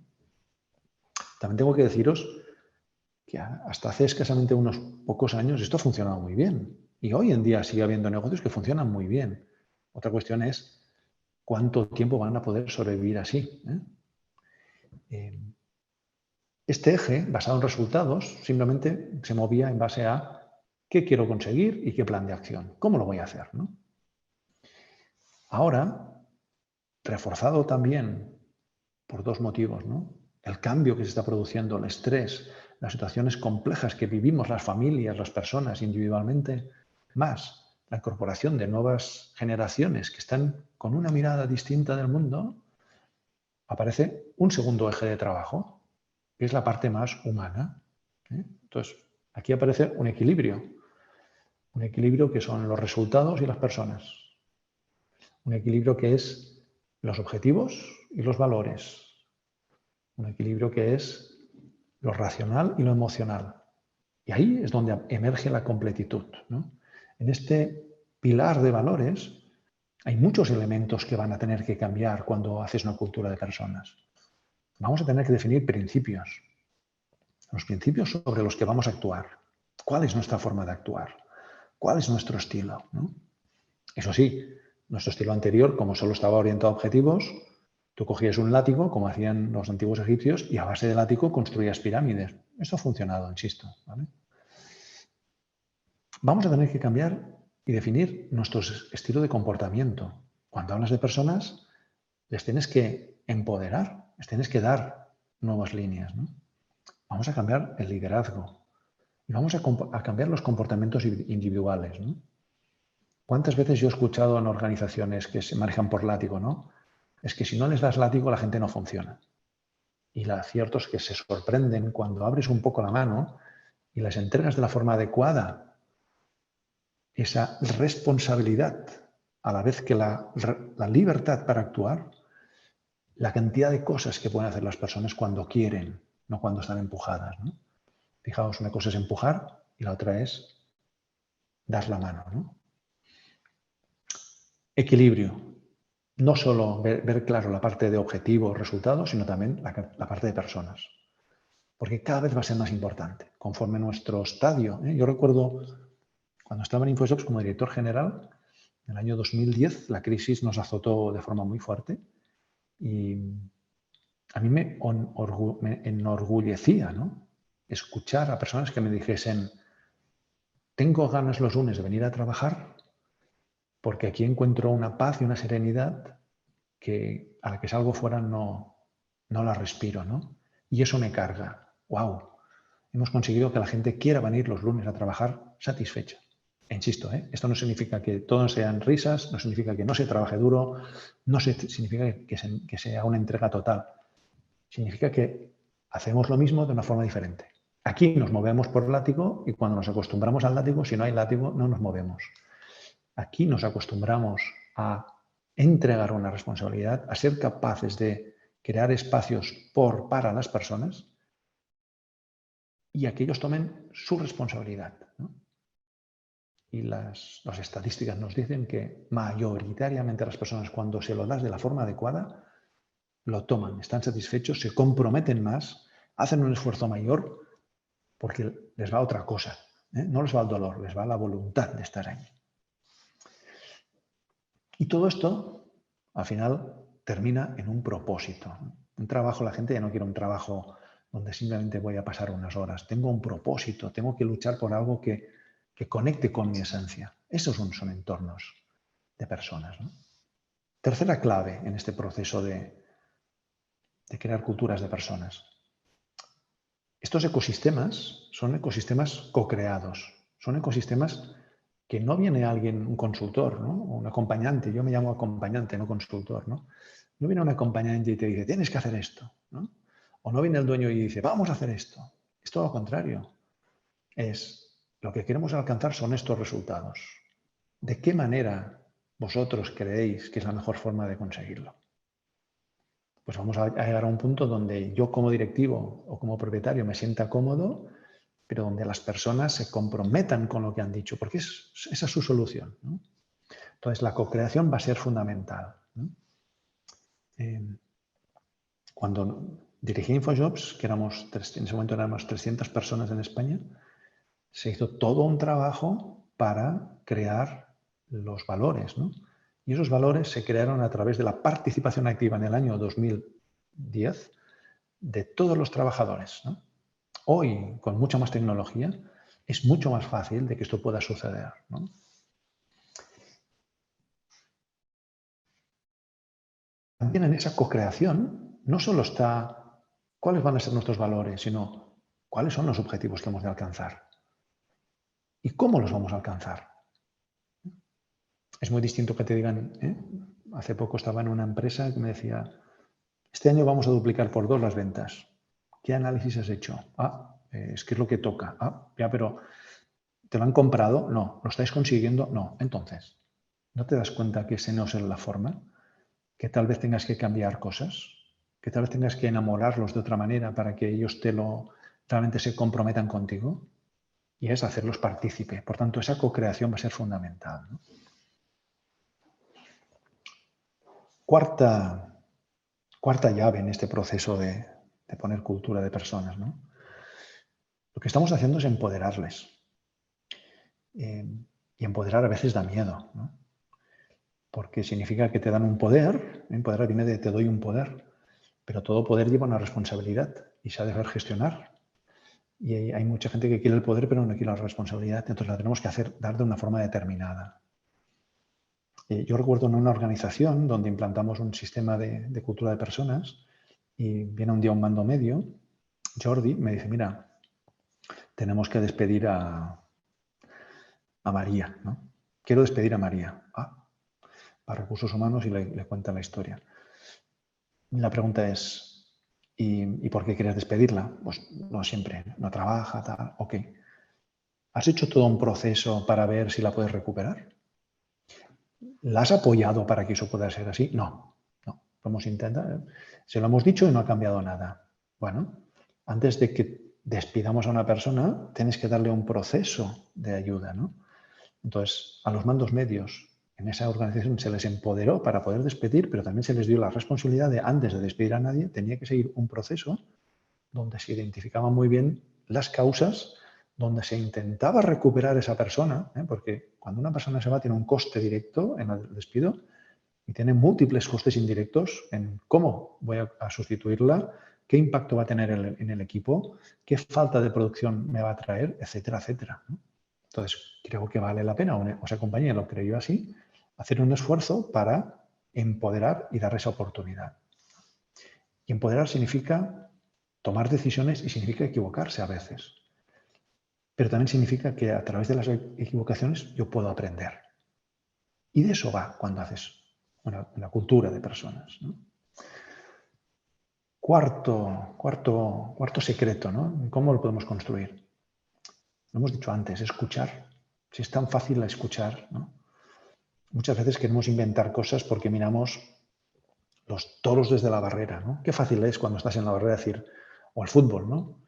B: También tengo que deciros que hasta hace escasamente unos pocos años esto ha funcionado muy bien. Y hoy en día sigue habiendo negocios que funcionan muy bien. Otra cuestión es cuánto tiempo van a poder sobrevivir así, ¿eh? Este eje, basado en resultados, simplemente se movía en base a qué quiero conseguir y qué plan de acción. ¿Cómo lo voy a hacer, ¿no? Ahora, reforzado también por dos motivos, ¿no? El cambio que se está produciendo, el estrés, las situaciones complejas que vivimos las familias, las personas individualmente, más la incorporación de nuevas generaciones que están con una mirada distinta del mundo, aparece un segundo eje de trabajo, que es la parte más humana. Entonces, aquí aparece un equilibrio que son los resultados y las personas, un equilibrio que es los objetivos y los valores, un equilibrio que es lo racional y lo emocional. Y ahí es donde emerge la completitud, ¿no? En este pilar de valores hay muchos elementos que van a tener que cambiar cuando haces una cultura de personas. Vamos a tener que definir principios, los principios sobre los que vamos a actuar. ¿Cuál es nuestra forma de actuar? ¿Cuál es nuestro estilo? ¿No? Eso sí, nuestro estilo anterior, como solo estaba orientado a objetivos, tú cogías un látigo, como hacían los antiguos egipcios, y a base de látigo construías pirámides. Esto ha funcionado, insisto, ¿vale? Vamos a tener que cambiar y definir nuestro estilo de comportamiento. Cuando hablas de personas, les tienes que empoderar, les tienes que dar nuevas líneas, ¿no? Vamos a cambiar el liderazgo y vamos a cambiar los comportamientos individuales, ¿no? ¿Cuántas veces yo he escuchado en organizaciones que se manejan por látigo, ¿no? Es que si no les das látigo, la gente no funciona. Y lo cierto es que se sorprenden cuando abres un poco la mano y les entregas de la forma adecuada esa responsabilidad, a la vez que la libertad para actuar, la cantidad de cosas que pueden hacer las personas cuando quieren, no cuando están empujadas, ¿no? Fijaos, una cosa es empujar y la otra es dar la mano, ¿no? Equilibrio. No solo ver claro la parte de objetivos, resultados, sino también la parte de personas. Porque cada vez va a ser más importante, conforme nuestro estadio. Yo recuerdo cuando estaba en InfoJobs como director general, en el año 2010, la crisis nos azotó de forma muy fuerte y a mí me enorgullecía, ¿no? Escuchar a personas que me dijesen, tengo ganas los lunes de venir a trabajar porque aquí encuentro una paz y una serenidad que a la que salgo fuera no la respiro, ¿no? Y eso me carga. ¡Wow! Hemos conseguido que la gente quiera venir los lunes a trabajar satisfecha. E insisto, esto no significa que todo sean risas, no significa que no se trabaje duro, no significa que sea una entrega total. Significa que hacemos lo mismo de una forma diferente. Aquí nos movemos por látigo y cuando nos acostumbramos al látigo, si no hay látigo, no nos movemos. Aquí nos acostumbramos a entregar una responsabilidad, a ser capaces de crear espacios para las personas y a que ellos tomen su responsabilidad, ¿no? Y las estadísticas nos dicen que mayoritariamente las personas, cuando se lo das de la forma adecuada, lo toman, están satisfechos, se comprometen más, hacen un esfuerzo mayor porque les va otra cosa, ¿eh? No les va el dolor, les va la voluntad de estar ahí. Y todo esto, al final, termina en un propósito. Un trabajo, la gente ya no quiere un trabajo donde simplemente voy a pasar unas horas. Tengo un propósito, tengo que luchar por algo que conecte con mi esencia. Esos son entornos de personas, ¿no? Tercera clave en este proceso de crear culturas de personas. Estos ecosistemas son ecosistemas co-creados, son ecosistemas que no viene alguien, un consultor, ¿no? O un acompañante, yo me llamo acompañante, no consultor, ¿no? No viene un acompañante y te dice, tienes que hacer esto, ¿no? O no viene el dueño y dice, vamos a hacer esto. Es todo lo contrario. Lo que queremos alcanzar son estos resultados. ¿De qué manera vosotros creéis que es la mejor forma de conseguirlo? Pues vamos a llegar a un punto donde yo como directivo o como propietario me sienta cómodo, pero donde las personas se comprometan con lo que han dicho, porque esa es su solución, ¿no? Entonces, la co-creación va a ser fundamental, ¿no? Cuando dirigí InfoJobs, que en ese momento éramos 300 personas en España, se hizo todo un trabajo para crear los valores, ¿no? Y esos valores se crearon a través de la participación activa en el año 2010 de todos los trabajadores, ¿no? Hoy, con mucha más tecnología, es mucho más fácil de que esto pueda suceder, ¿no? También en esa co-creación no solo está cuáles van a ser nuestros valores, sino ¿Cuáles son los objetivos que hemos de alcanzar? ¿Y cómo los vamos a alcanzar? Es muy distinto que te digan, hace poco estaba en una empresa que me decía, este año vamos a duplicar por 2 las ventas. ¿Qué análisis has hecho? Es que es lo que toca. Ya, pero ¿te lo han comprado? No. ¿Lo estáis consiguiendo? No. Entonces, ¿no te das cuenta que ese no es la forma? Que tal vez tengas que cambiar cosas, que tal vez tengas que enamorarlos de otra manera para que ellos realmente se comprometan contigo, y es hacerlos partícipe. Por tanto, esa co-creación va a ser fundamental, ¿no? Cuarta llave en este proceso de poner cultura de personas, ¿no? Lo que estamos haciendo es empoderarles. Y empoderar a veces da miedo, ¿no? Porque significa que te dan un poder. Empoderar viene de te doy un poder, pero todo poder lleva una responsabilidad y se ha de saber gestionar. Y hay mucha gente que quiere el poder pero no quiere la responsabilidad, entonces la tenemos que dar de una forma determinada. Yo recuerdo en una organización donde implantamos un sistema de cultura de personas y viene un día un mando medio, Jordi, me dice, mira, tenemos que despedir a María, ¿no? Quiero despedir a María. Para recursos humanos y le cuenta la historia. La pregunta es, ¿y por qué quieres despedirla? Pues no siempre, no trabaja, tal, ok. ¿Has hecho todo un proceso para ver si la puedes recuperar? ¿La has apoyado para que eso pueda ser así? No. Vamos a intentar. Se lo hemos dicho y no ha cambiado nada. Bueno, antes de que despidamos a una persona, tienes que darle un proceso de ayuda, ¿no? Entonces, a los mandos medios en esa organización se les empoderó para poder despedir, pero también se les dio la responsabilidad de, antes de despedir a nadie, tenía que seguir un proceso donde se identificaban muy bien las causas, donde se intentaba recuperar esa persona, porque cuando una persona se va tiene un coste directo en el despido y tiene múltiples costes indirectos en cómo voy a sustituirla, qué impacto va a tener en el equipo, qué falta de producción me va a traer, etcétera, etcétera, ¿no? Entonces, creo que vale la pena, o esa compañía lo creyó así, hacer un esfuerzo para empoderar y dar esa oportunidad. Y empoderar significa tomar decisiones y significa equivocarse a veces. Pero también significa que a través de las equivocaciones yo puedo aprender. Y de eso va cuando haces una cultura de personas, ¿no? Cuarto secreto, ¿no? ¿Cómo lo podemos construir? Lo hemos dicho antes, escuchar. Si es tan fácil escuchar, ¿no? Muchas veces queremos inventar cosas porque miramos los toros desde la barrera, ¿no? Qué fácil es cuando estás en la barrera decir, o al fútbol, ¿no?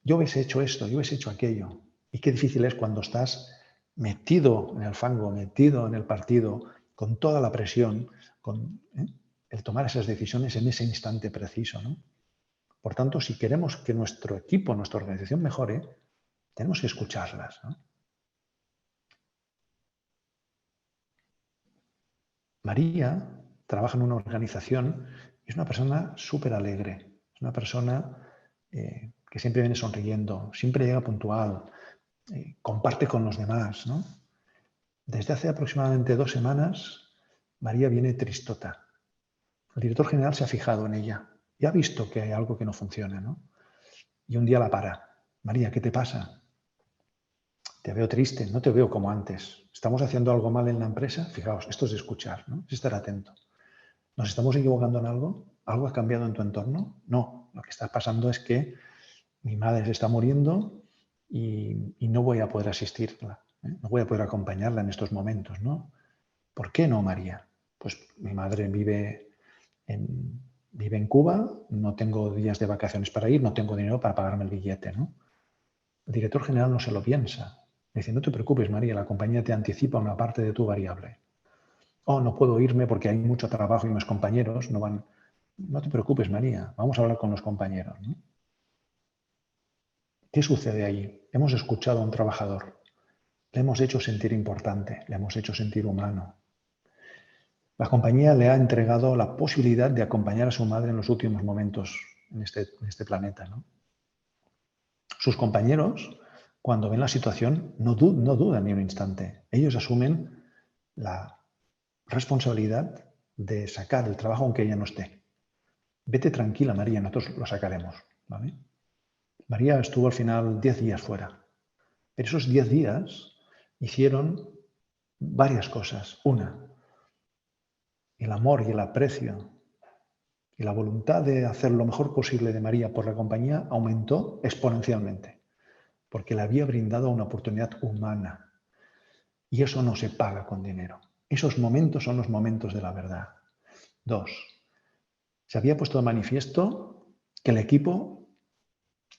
B: Yo hubiese hecho esto, yo hubiese hecho aquello. Y qué difícil es cuando estás metido en el fango, metido en el partido, con toda la presión, con el tomar esas decisiones en ese instante preciso, ¿no? Por tanto, si queremos que nuestro equipo, nuestra organización mejore, tenemos que escucharlas, ¿no? María trabaja en una organización y es una persona súper alegre, es una persona que siempre viene sonriendo, siempre llega puntual, comparte con los demás, ¿no? Desde hace aproximadamente 2 semanas, María viene tristota. El director general se ha fijado en ella y ha visto que hay algo que no funciona, ¿no? Y un día la para. María, ¿qué te pasa? Te veo triste, no te veo como antes. ¿Estamos haciendo algo mal en la empresa? Fijaos, esto es de escuchar, ¿no? Es estar atento. ¿Nos estamos equivocando en algo? ¿Algo ha cambiado en tu entorno? No, lo que está pasando es que mi madre se está muriendo y no voy a poder asistirla, ¿eh? No voy a poder acompañarla en estos momentos, ¿no? ¿Por qué no, María? Pues mi madre vive en Cuba, no tengo días de vacaciones para ir, no tengo dinero para pagarme el billete, ¿no? El director general no se lo piensa. Me dice, no te preocupes, María, la compañía te anticipa una parte de tu variable. No puedo irme porque hay mucho trabajo y mis compañeros no van. No te preocupes, María, vamos a hablar con los compañeros, ¿no? ¿Qué sucede allí? Hemos escuchado a un trabajador, le hemos hecho sentir importante, le hemos hecho sentir humano. La compañía le ha entregado la posibilidad de acompañar a su madre en los últimos momentos en este planeta, ¿no? Sus compañeros, cuando ven la situación, no dudan ni un instante. Ellos asumen la responsabilidad de sacar el trabajo aunque ella no esté. Vete tranquila, María, nosotros lo sacaremos, ¿vale? María estuvo al final 10 días fuera. Pero esos 10 días hicieron varias cosas. Una, el amor y el aprecio y la voluntad de hacer lo mejor posible de María por la compañía aumentó exponencialmente, porque le había brindado una oportunidad humana. Y eso no se paga con dinero. Esos momentos son los momentos de la verdad. 2, se había puesto de manifiesto que el equipo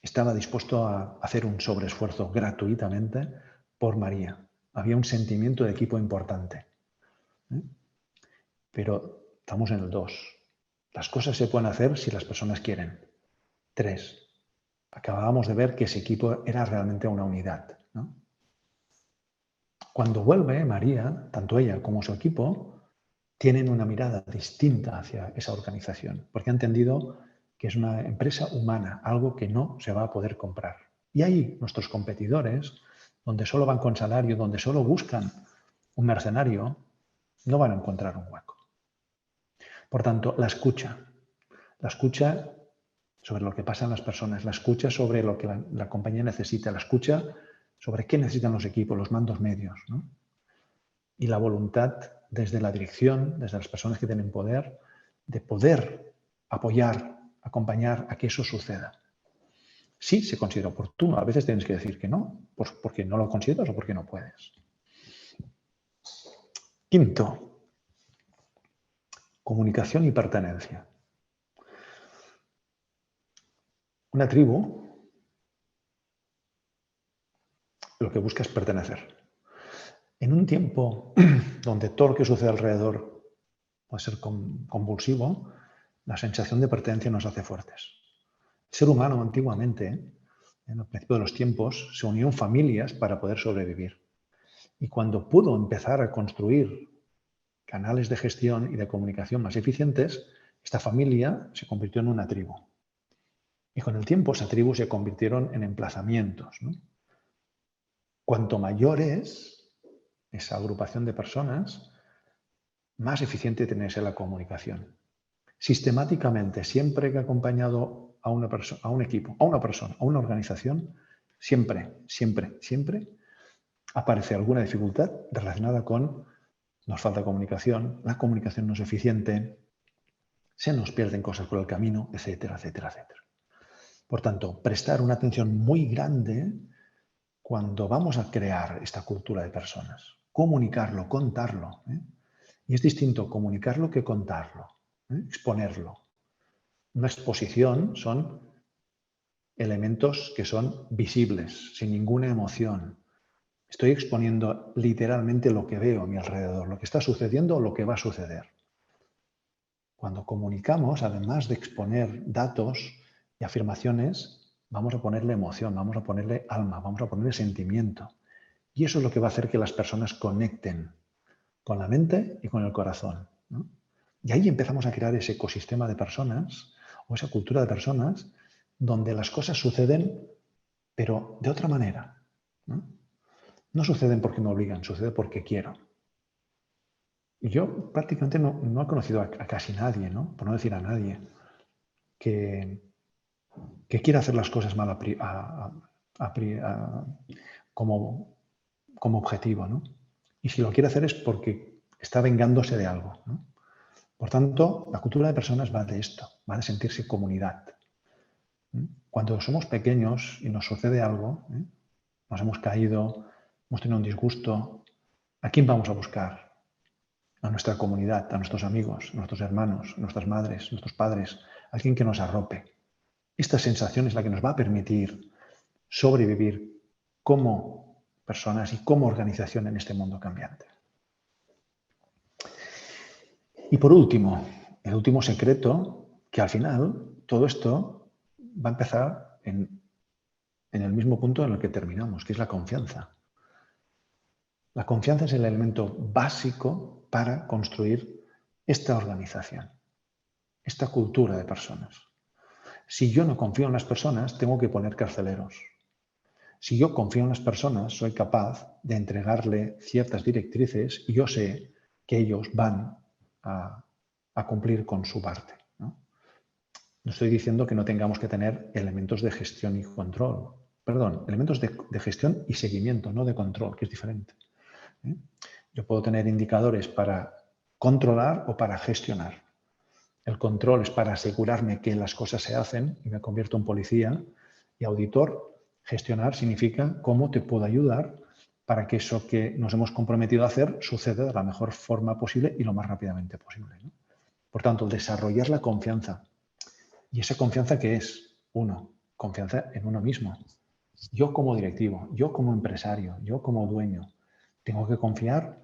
B: estaba dispuesto a hacer un sobreesfuerzo gratuitamente por María. Había un sentimiento de equipo importante. Pero estamos en el 2. Las cosas se pueden hacer si las personas quieren. 3. Acabábamos de ver que ese equipo era realmente una unidad, ¿no? Cuando vuelve María, tanto ella como su equipo tienen una mirada distinta hacia esa organización, porque ha entendido que es una empresa humana, algo que no se va a poder comprar. Y ahí nuestros competidores, donde solo van con salario, donde solo buscan un mercenario, no van a encontrar un hueco. Por tanto, la escucha sobre lo que pasa en las personas, la escucha sobre lo que la compañía necesita, la escucha sobre qué necesitan los equipos, los mandos medios, ¿no? Y la voluntad desde la dirección, desde las personas que tienen poder, de poder apoyar, acompañar a que eso suceda. Sí se considera oportuno, a veces tienes que decir que no, pues porque no lo consideras o porque no puedes. Quinto, comunicación y pertenencia. Una tribu lo que busca es pertenecer. En un tiempo donde todo lo que sucede alrededor puede ser convulsivo, la sensación de pertenencia nos hace fuertes. El ser humano antiguamente, en el principio de los tiempos, se unió en familias para poder sobrevivir. Y cuando pudo empezar a construir canales de gestión y de comunicación más eficientes, esta familia se convirtió en una tribu. Y con el tiempo esas tribus se convirtieron en emplazamientos, ¿no? Cuanto mayor es esa agrupación de personas, más eficiente tiene que ser la comunicación. Sistemáticamente, siempre que ha acompañado a una persona, a un equipo, a una persona, a una organización, siempre aparece alguna dificultad relacionada con nos falta comunicación, la comunicación no es eficiente, se nos pierden cosas por el camino, etcétera, etcétera, etcétera. Por tanto, prestar una atención muy grande cuando vamos a crear esta cultura de personas. Comunicarlo, contarlo. Y es distinto comunicarlo que contarlo, exponerlo. Una exposición son elementos que son visibles, sin ninguna emoción. Estoy exponiendo literalmente lo que veo a mi alrededor, lo que está sucediendo o lo que va a suceder. Cuando comunicamos, además de exponer datos y afirmaciones, vamos a ponerle emoción, vamos a ponerle alma, vamos a ponerle sentimiento. Y eso es lo que va a hacer que las personas conecten con la mente y con el corazón, ¿no? Y ahí empezamos a crear ese ecosistema de personas o esa cultura de personas donde las cosas suceden, pero de otra manera, ¿no? No suceden porque me obligan, sucede porque quiero. Y yo prácticamente no he conocido a casi nadie, ¿no? Por no decir a nadie, que quiera hacer las cosas mal como objetivo, ¿no? Y si lo quiere hacer es porque está vengándose de algo, ¿no? Por tanto, la cultura de personas va de esto, va de sentirse comunidad. Cuando somos pequeños y nos sucede algo, nos hemos caído, hemos tenido un disgusto, ¿a quién vamos a buscar? A nuestra comunidad, a nuestros amigos, a nuestros hermanos, a nuestras madres, a nuestros padres, a alguien que nos arrope. Esta sensación es la que nos va a permitir sobrevivir como personas y como organización en este mundo cambiante. Y por último, el último secreto, que al final todo esto va a empezar en el mismo punto en el que terminamos, que es la confianza. La confianza es el elemento básico para construir esta organización, esta cultura de personas. Si yo no confío en las personas, tengo que poner carceleros. Si yo confío en las personas, soy capaz de entregarle ciertas directrices y yo sé que ellos van a cumplir con su parte, ¿no? No estoy diciendo que no tengamos que tener elementos de gestión y control. Perdón, elementos de gestión y seguimiento, no de control, que es diferente. Yo puedo tener indicadores para controlar o para gestionar. El control es para asegurarme que las cosas se hacen y me convierto en policía y auditor. Gestionar significa cómo te puedo ayudar para que eso que nos hemos comprometido a hacer suceda de la mejor forma posible y lo más rápidamente posible, ¿no? Por tanto, desarrollar la confianza. ¿Y esa confianza qué es? Uno, confianza en uno mismo. Yo como directivo, yo como empresario, yo como dueño, tengo que confiar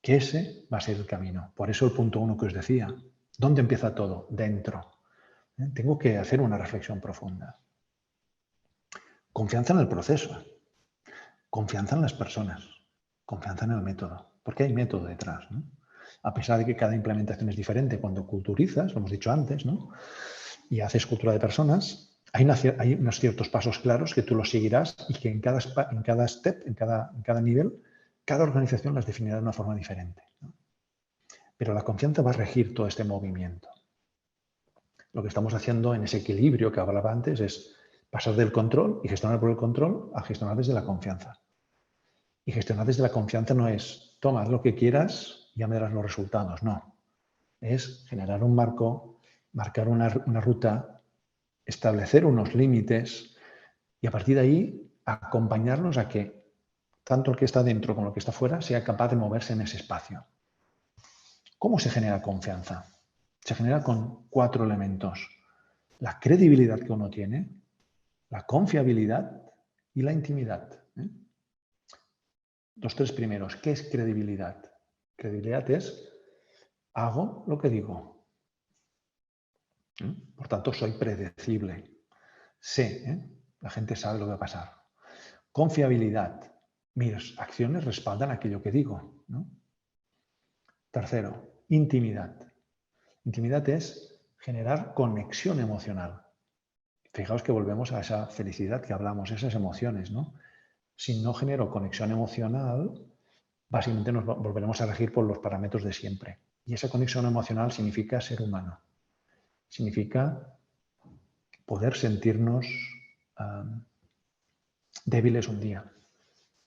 B: que ese va a ser el camino. Por eso el punto 1 que os decía. ¿Dónde empieza todo? Dentro. Tengo que hacer una reflexión profunda. Confianza en el proceso. Confianza en las personas. Confianza en el método. Porque hay método detrás, ¿no? A pesar de que cada implementación es diferente, cuando culturizas, lo hemos dicho antes, ¿no? Y haces cultura de personas, hay unos ciertos pasos claros que tú los seguirás y que en cada step, en cada nivel, cada organización las definirá de una forma diferente, ¿no? Pero la confianza va a regir todo este movimiento. Lo que estamos haciendo en ese equilibrio que hablaba antes es pasar del control y gestionar por el control a gestionar desde la confianza. Y gestionar desde la confianza no es, toma, haz lo que quieras y ya me darás los resultados. No. Es generar un marco, marcar una ruta, establecer unos límites y a partir de ahí acompañarnos a que tanto el que está dentro como el que está fuera sea capaz de moverse en ese espacio. ¿Cómo se genera confianza? Se genera con 4 elementos. La credibilidad que uno tiene, la confiabilidad y la intimidad. Los 3 primeros. ¿Qué es credibilidad? Credibilidad es, hago lo que digo. Por tanto, soy predecible. Sé, la gente sabe lo que va a pasar. Confiabilidad. Mis acciones respaldan aquello que digo, ¿no? Tercero, intimidad. Intimidad es generar conexión emocional. Fijaos que volvemos a esa felicidad que hablamos, esas emociones, ¿no? Si no genero conexión emocional, básicamente nos volveremos a regir por los parámetros de siempre. Y esa conexión emocional significa ser humano. Significa poder sentirnos débiles un día.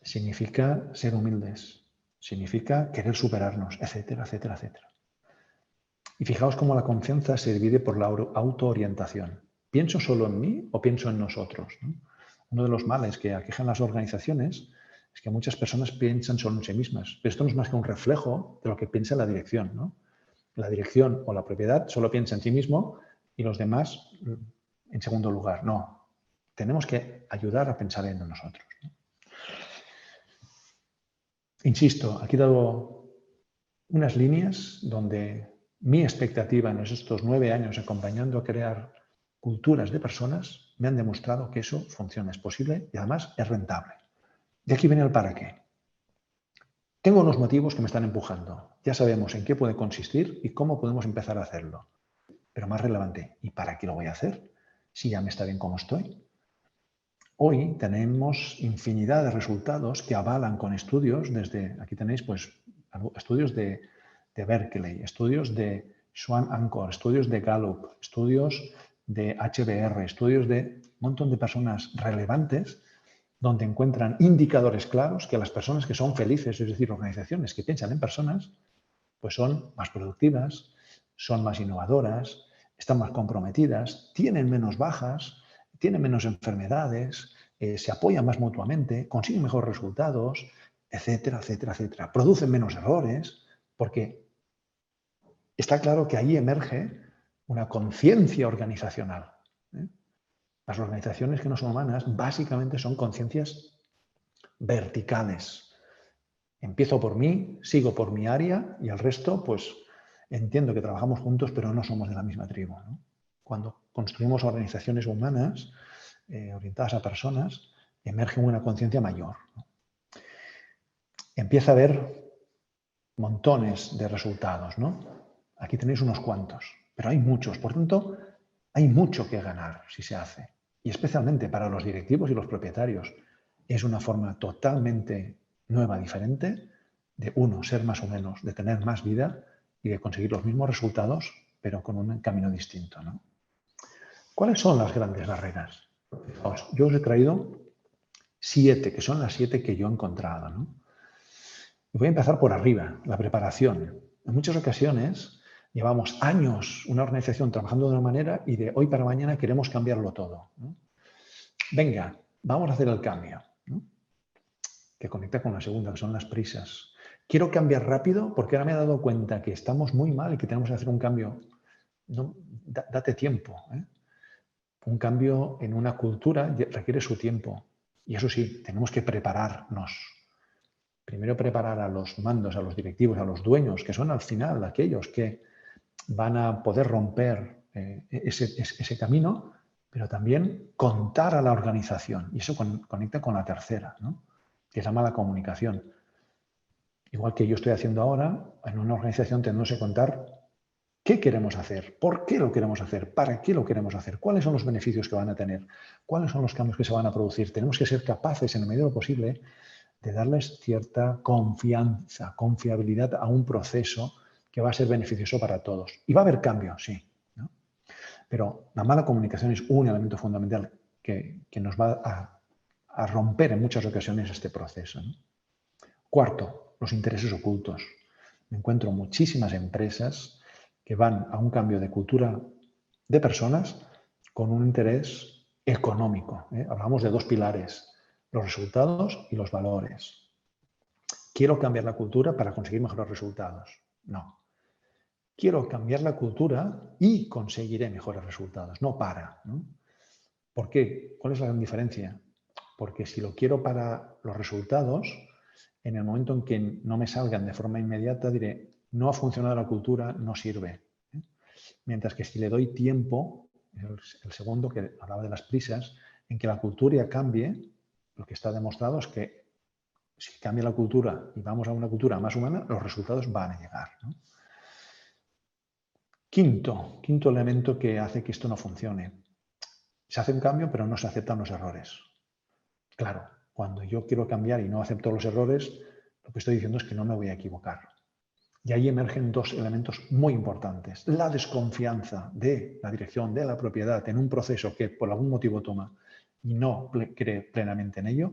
B: Significa ser humildes. Significa querer superarnos, etcétera, etcétera, etcétera. Y fijaos cómo la confianza se divide por la autoorientación. ¿Pienso solo en mí o pienso en nosotros? ¿No? Uno de los males que aquejan las organizaciones es que muchas personas piensan solo en sí mismas. Pero esto no es más que un reflejo de lo que piensa la dirección, ¿no? La dirección o la propiedad solo piensa en sí mismo y los demás en segundo lugar. No. Tenemos que ayudar a pensar en nosotros, ¿no? Insisto, aquí he dado unas líneas donde mi expectativa en estos 9 años acompañando a crear culturas de personas me han demostrado que eso funciona, es posible y además es rentable. De aquí viene el para qué. Tengo unos motivos que me están empujando. Ya sabemos en qué puede consistir y cómo podemos empezar a hacerlo. Pero más relevante, ¿y para qué lo voy a hacer? Si ya me está bien como estoy. Hoy tenemos infinidad de resultados que avalan con estudios desde, aquí tenéis pues estudios de Berkeley, estudios de Swan Anchor, estudios de Gallup, estudios de HBR, estudios de un montón de personas relevantes donde encuentran indicadores claros que las personas que son felices, es decir, organizaciones que piensan en personas, pues son más productivas, son más innovadoras, están más comprometidas, tienen menos bajas, tienen menos enfermedades, se apoyan más mutuamente, consiguen mejores resultados, etcétera, etcétera, etcétera. Producen menos errores porque está claro que ahí emerge una conciencia organizacional. Las organizaciones que no son humanas básicamente son conciencias verticales. Empiezo por mí, sigo por mi área y el resto, pues entiendo que trabajamos juntos, pero no somos de la misma tribu, ¿no? Cuando construimos organizaciones humanas orientadas a personas, emerge una conciencia mayor, ¿no? Empieza a haber montones de resultados, ¿no? Aquí tenéis unos cuantos, pero hay muchos. Por tanto, hay mucho que ganar si se hace. Y especialmente para los directivos y los propietarios. Es una forma totalmente nueva, diferente, de uno, ser más o menos, de tener más vida y de conseguir los mismos resultados, pero con un camino distinto, ¿no? ¿Cuáles son las grandes barreras? Fijaos, yo os he traído 7, que son las 7 que yo he encontrado, ¿no? Y voy a empezar por arriba, la preparación. En muchas ocasiones llevamos años una organización trabajando de una manera y de hoy para mañana queremos cambiarlo todo, ¿no? Venga, vamos a hacer el cambio, ¿no? Que conecta con la segunda, que son las prisas. Quiero cambiar rápido porque ahora me he dado cuenta que estamos muy mal y que tenemos que hacer un cambio. No, date tiempo, ¿eh? Un cambio en una cultura requiere su tiempo. Y eso sí, tenemos que prepararnos. Primero preparar a los mandos, a los directivos, a los dueños, que son al final aquellos que van a poder romper ese camino, pero también contar a la organización. Y eso conecta con la tercera, ¿no? Que es la mala comunicación. Igual que yo estoy haciendo ahora, en una organización tenemos que contar qué queremos hacer, por qué lo queremos hacer, para qué lo queremos hacer, cuáles son los beneficios que van a tener, cuáles son los cambios que se van a producir. Tenemos que ser capaces, en la medida de lo posible, de darles cierta confianza, confiabilidad a un proceso que va a ser beneficioso para todos. Y va a haber cambios, sí, ¿no? Pero la mala comunicación es un elemento fundamental que nos va a romper en muchas ocasiones este proceso, ¿no? Cuarto, los intereses ocultos. Me encuentro muchísimas empresas que van a un cambio de cultura de personas con un interés económico, ¿eh? Hablamos de 2 pilares, los resultados y los valores. ¿Quiero cambiar la cultura para conseguir mejores resultados? No. Quiero cambiar la cultura y conseguiré mejores resultados, no para, ¿no? ¿Por qué? ¿Cuál es la gran diferencia? Porque si lo quiero para los resultados, en el momento en que no me salgan de forma inmediata, diré, no ha funcionado la cultura, no sirve. Mientras que si le doy tiempo, el segundo que hablaba de las prisas, en que la cultura cambie, lo que está demostrado es que si cambia la cultura y vamos a una cultura más humana, los resultados van a llegar, ¿no? Quinto elemento que hace que esto no funcione. Se hace un cambio, pero no se aceptan los errores. Claro, cuando yo quiero cambiar y no acepto los errores, lo que estoy diciendo es que no me voy a equivocar. Y ahí emergen 2 elementos muy importantes. La desconfianza de la dirección, de la propiedad, en un proceso que por algún motivo toma y no cree plenamente en ello.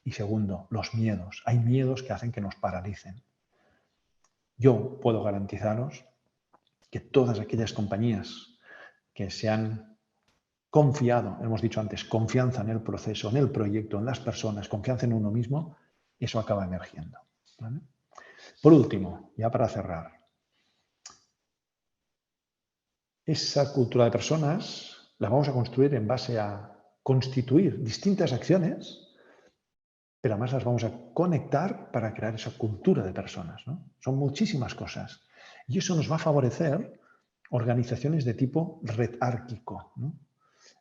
B: Y segundo, los miedos. Hay miedos que hacen que nos paralicen. Yo puedo garantizaros que todas aquellas compañías que se han confiado, hemos dicho antes, confianza en el proceso, en el proyecto, en las personas, confianza en uno mismo, eso acaba emergiendo, ¿vale? Por último, ya para cerrar, esa cultura de personas la vamos a construir en base a constituir distintas acciones, pero además las vamos a conectar para crear esa cultura de personas, ¿no? Son muchísimas cosas. Y eso nos va a favorecer organizaciones de tipo redárquico, ¿no?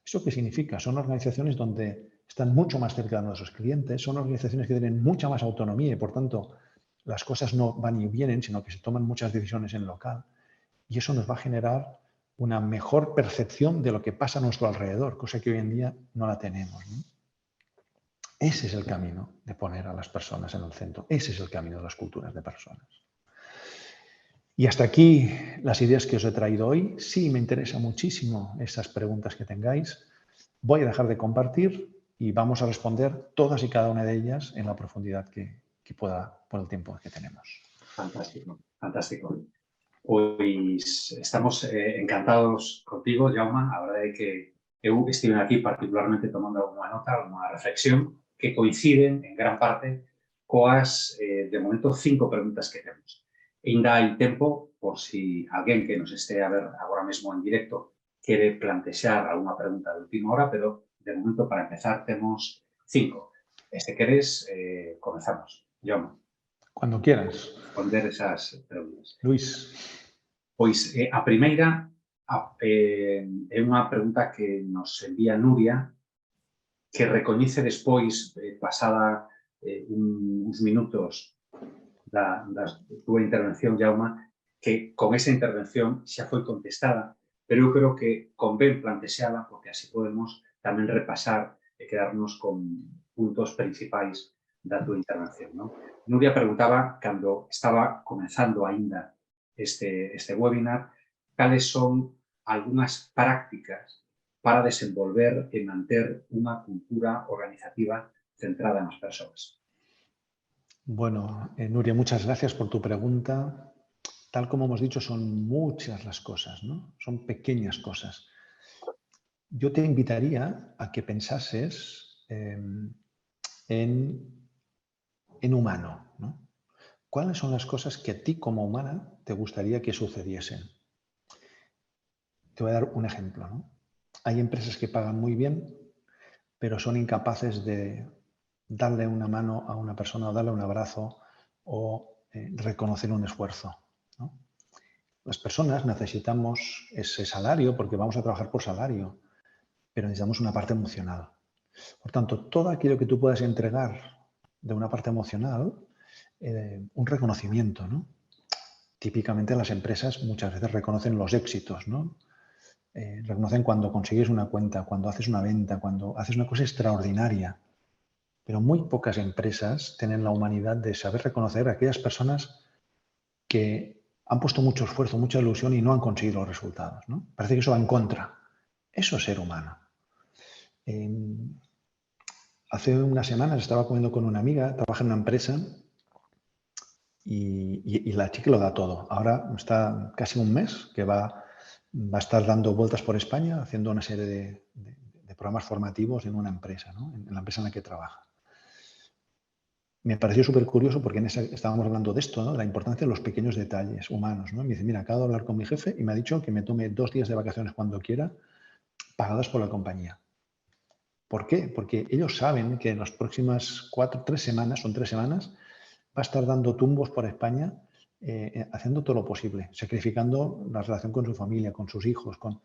B: ¿Eso qué significa? Son organizaciones donde están mucho más cerca de nuestros clientes, son organizaciones que tienen mucha más autonomía y, por tanto, las cosas no van y vienen, sino que se toman muchas decisiones en local. Y eso nos va a generar una mejor percepción de lo que pasa a nuestro alrededor, cosa que hoy en día no la tenemos, ¿no? Ese es el camino de poner a las personas en el centro. Ese es el camino de las culturas de personas. Y hasta aquí las ideas que os he traído hoy. Sí, me interesa muchísimo esas preguntas que tengáis. Voy a dejar de compartir y vamos a responder todas y cada una de ellas en la profundidad que pueda por el tiempo que tenemos.
A: Fantástico, fantástico. Pois estamos encantados contigo, Jaume. A verdade é que eu estive aquí particularmente tomando alguna nota, alguna reflexión que coinciden en gran parte coas, de momento, 5 preguntas que temos. E ainda hai tempo por si alguén que nos este a ver agora mesmo en directo quere plantexar alguna pregunta de última hora, pero de momento, para empezar, temos 5. E se queres, comezamos. Jaume.
B: Cuando quieras.
A: Responder esas preguntas.
B: Luis.
A: Pois a primeira é unha pregunta que nos envía Nuria, que recoñece despois, pasada uns minutos da túa intervención, Jaume, que con esa intervención xa foi contestada, pero eu creo que convén plantexala porque así podemos tamén repasar e quedarnos con puntos principais da túa intervención, non? Nuria preguntaba, cando estaba comenzando aínda este webinar, cales son algunhas prácticas para desenvolver e manter unha cultura organizativa centrada nas persoas.
B: Bueno, Nuria, muchas gracias por tu pregunta. Tal como hemos dicho, son muchas las cosas, ¿no? Son pequeñas cosas. Yo te invitaría a que pensases en humano, ¿no? ¿Cuáles son las cosas que a ti como humana te gustaría que sucediesen? Te voy a dar un ejemplo, ¿no? Hay empresas que pagan muy bien, pero son incapaces de darle una mano a una persona o darle un abrazo o reconocer un esfuerzo, ¿no? Las personas necesitamos ese salario porque vamos a trabajar por salario, pero necesitamos una parte emocional. Por tanto, todo aquello que tú puedas entregar de una parte emocional, un reconocimiento, ¿no? Típicamente las empresas muchas veces reconocen los éxitos, ¿no? Reconocen cuando consigues una cuenta, cuando haces una venta, cuando haces una cosa extraordinaria. Pero muy pocas empresas tienen la humanidad de saber reconocer a aquellas personas que han puesto mucho esfuerzo, mucha ilusión y no han conseguido los resultados, ¿no? Parece que eso va en contra. Eso es ser humano. Hace unas semanas estaba comiendo con una amiga, trabaja en una empresa y la chica lo da todo. Ahora está casi un mes que va a estar dando vueltas por España haciendo una serie de programas formativos en una empresa, ¿no? En la empresa en la que trabaja. Me pareció súper curioso porque estábamos hablando de esto, ¿no? De la importancia de los pequeños detalles humanos, ¿no? Me dice, mira, acabo de hablar con mi jefe y me ha dicho que me tome 2 días de vacaciones cuando quiera, pagadas por la compañía. ¿Por qué? Porque ellos saben que en las próximas 3 semanas, va a estar dando tumbos por España, haciendo todo lo posible, sacrificando la relación con su familia, con sus hijos, con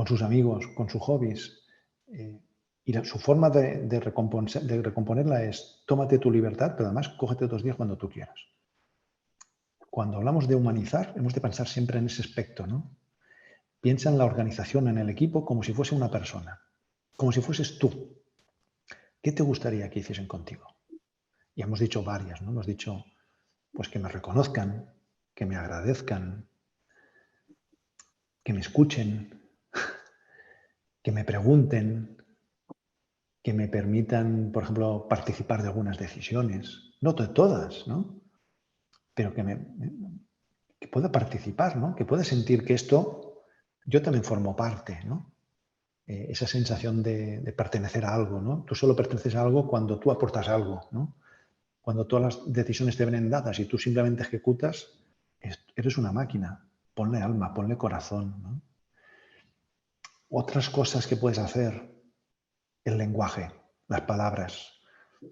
B: sus amigos, con sus hobbies. Y su forma de recomponerla es tómate tu libertad, pero además cógete 2 días cuando tú quieras. Cuando hablamos de humanizar, hemos de pensar siempre en ese aspecto, ¿no? Piensa en la organización, en el equipo, como si fuese una persona, como si fueses tú. ¿Qué te gustaría que hiciesen contigo? Y hemos dicho varias, ¿no? Hemos dicho, pues que me reconozcan, que me agradezcan, que me escuchen, que me pregunten, que me permitan, por ejemplo, participar de algunas decisiones. No de todas, ¿no? Pero que pueda participar, ¿no? Que pueda sentir que esto, yo también formo parte, ¿no? Esa sensación de pertenecer a algo, ¿no? Tú solo perteneces a algo cuando tú aportas algo, ¿no? Cuando todas las decisiones te vienen dadas y tú simplemente ejecutas, eres una máquina. Ponle alma, ponle corazón, ¿no? Otras cosas que puedes hacer, el lenguaje, las palabras.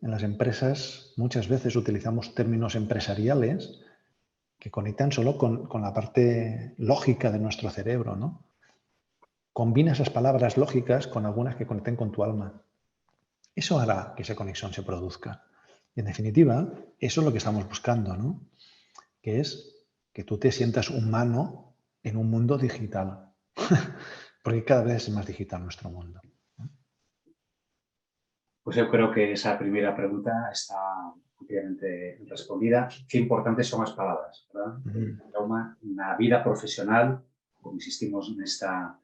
B: En las empresas muchas veces utilizamos términos empresariales que conectan solo con la parte lógica de nuestro cerebro, ¿no? Combina esas palabras lógicas con algunas que conecten con tu alma. Eso hará que esa conexión se produzca. Y en definitiva, eso es lo que estamos buscando, ¿no? Que es que tú te sientas humano en un mundo digital. Porque cada vez es más digital nuestro mundo.
A: Pues yo creo que esa primera pregunta está ampliamente respondida. Qué importantes son las palabras, ¿verdad? Na vida profesional, como insistimos nesta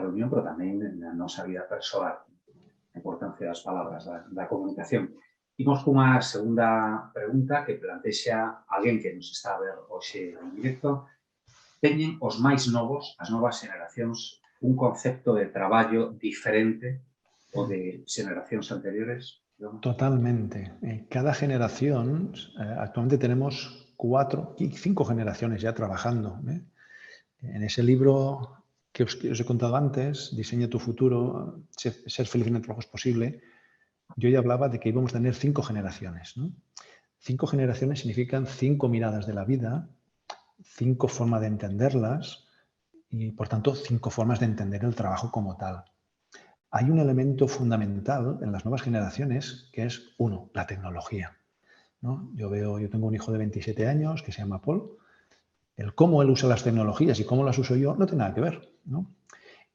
A: reunión, pero tamén na nosa vida persoal, a importancia das palabras, da comunicación. Imos cunha segunda pregunta que plantexa alguén que nos está a ver hoxe en directo. Teñen os máis novos, as novas xeracións, un concepto de traballo diferente o de xeracións anteriores?
B: Totalmente. Cada generación, actualmente tenemos 5 generaciones ya trabajando. En ese libro que os he contado antes, Diseña tu futuro, ser feliz en el trabajo es posible, yo ya hablaba de que íbamos a tener 5 generaciones, ¿no? 5 generaciones significan 5 miradas de la vida, 5 formas de entenderlas y, por tanto, 5 formas de entender el trabajo como tal. Hay un elemento fundamental en las nuevas generaciones que es, uno, la tecnología, ¿no? Yo tengo un hijo de 27 años que se llama Paul. El cómo él usa las tecnologías y cómo las uso yo no tiene nada que ver, ¿no?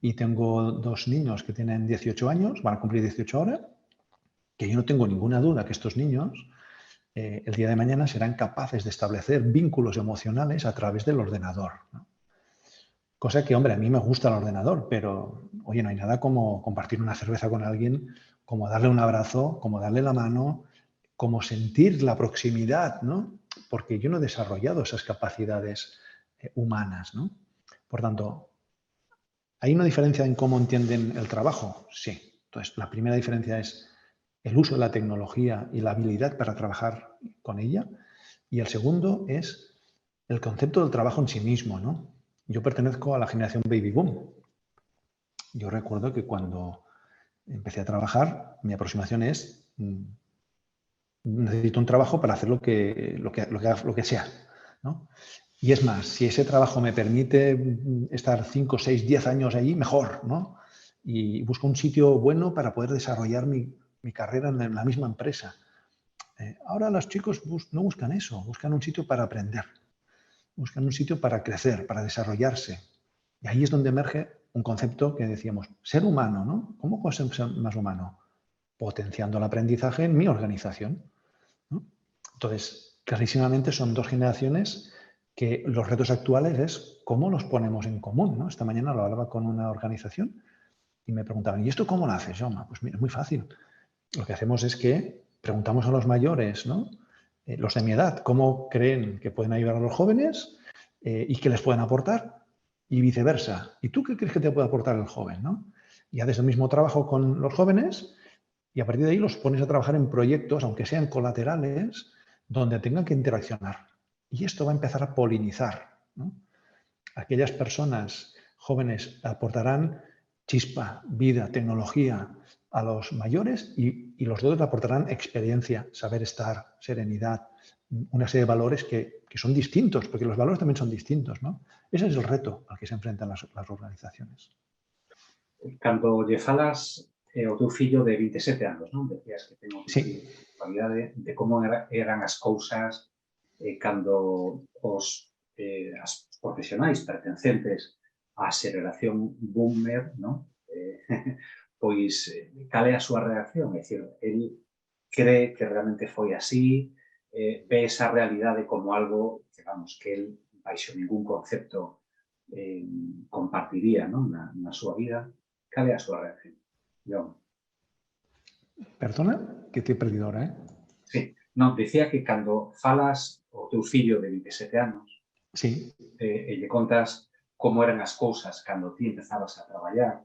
B: Y tengo 2 niños que tienen 18 años, van a cumplir 18 ahora, que yo no tengo ninguna duda que estos niños el día de mañana serán capaces de establecer vínculos emocionales a través del ordenador, ¿no? Cosa que, hombre, a mí me gusta el ordenador, pero, oye, no hay nada como compartir una cerveza con alguien, como darle un abrazo, como darle la mano, como sentir la proximidad, ¿no? Porque yo no he desarrollado esas capacidades humanas, ¿no? Por tanto, ¿hay una diferencia en cómo entienden el trabajo? Sí. Entonces, la primera diferencia es el uso de la tecnología y la habilidad para trabajar con ella. Y el segundo es el concepto del trabajo en sí mismo, ¿no? Yo pertenezco a la generación Baby Boom. Yo recuerdo que cuando empecé a trabajar, mi aproximación es necesito un trabajo para hacer lo que sea, ¿no? Y es más, si ese trabajo me permite estar 5, 6, 10 años allí, mejor, ¿no? Y busco un sitio bueno para poder desarrollar mi carrera en la misma empresa. Ahora los chicos no buscan eso, buscan un sitio para aprender, buscan un sitio para crecer, para desarrollarse. Y ahí es donde emerge un concepto que decíamos, ser humano, ¿no? ¿Cómo puedo ser más humano? Potenciando el aprendizaje en mi organización, ¿no? Entonces, clarísimamente son dos generaciones que los retos actuales es cómo los ponemos en común, ¿no? Esta mañana lo hablaba con una organización y me preguntaban, ¿y esto cómo lo haces, Jaume? Pues mira, es muy fácil. Lo que hacemos es que preguntamos a los mayores, ¿no? Los de mi edad, ¿cómo creen que pueden ayudar a los jóvenes y qué les pueden aportar? Y viceversa. ¿Y tú qué crees que te puede aportar el joven, ¿no? Y haces el mismo trabajo con los jóvenes y a partir de ahí los pones a trabajar en proyectos, aunque sean colaterales, donde tengan que interaccionar. Y esto va a empezar a polinizar, ¿no? Aquellas personas jóvenes aportarán chispa, vida, tecnología a los mayores y los de otros aportarán experiencia, saber estar, serenidad, una serie de valores que son distintos, porque los valores también son distintos, ¿no? Ese es el reto al que se enfrentan las organizaciones.
A: Cando lle falas ao teu fillo de 27 anos, non? Decías que ten o teu
B: Sí.
A: fillo a cualidade de como eran as cousas cando as profesionais pertencentes á xeración boomer, non? Pois, cal é a súa reacción? É dicir, el cree que realmente foi así, ve esa realidade como algo que, vamos, que el, baixo ningún concepto, compartiría, non? Na súa vida. Cal é a súa reacción? John.
B: Perdona, que te he perdido ahora, ¿eh?
A: Sí. Non, dicía que cando falas ao teu fillo de 27 anos
B: Sí.
A: E lle contas como eran as cousas cando ti empezabas a traballar,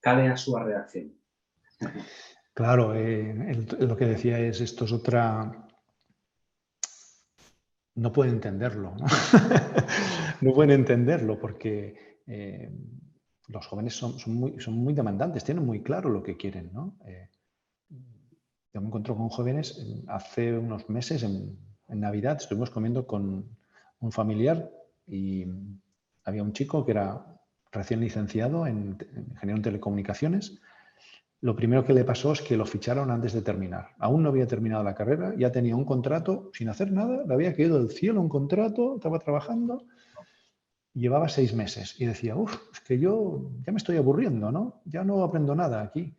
A: cal é a súa reacción?
B: Claro, lo que decía es, esto es otra... No pueden entenderlo, ¿no? No pueden entenderlo porque los jóvenes son muy demandantes, tienen muy claro lo que quieren, ¿no? Yo me encontré con jóvenes hace unos meses, en Navidad, estuvimos comiendo con un familiar y había un chico que era recién licenciado en Ingeniería en Telecomunicaciones. Lo primero que le pasó es que lo ficharon antes de terminar. Aún no había terminado la carrera, ya tenía un contrato sin hacer nada, le había caído del cielo un contrato, estaba trabajando, llevaba 6 meses y decía, uff, es que yo ya me estoy aburriendo, ¿no? Ya no aprendo nada aquí.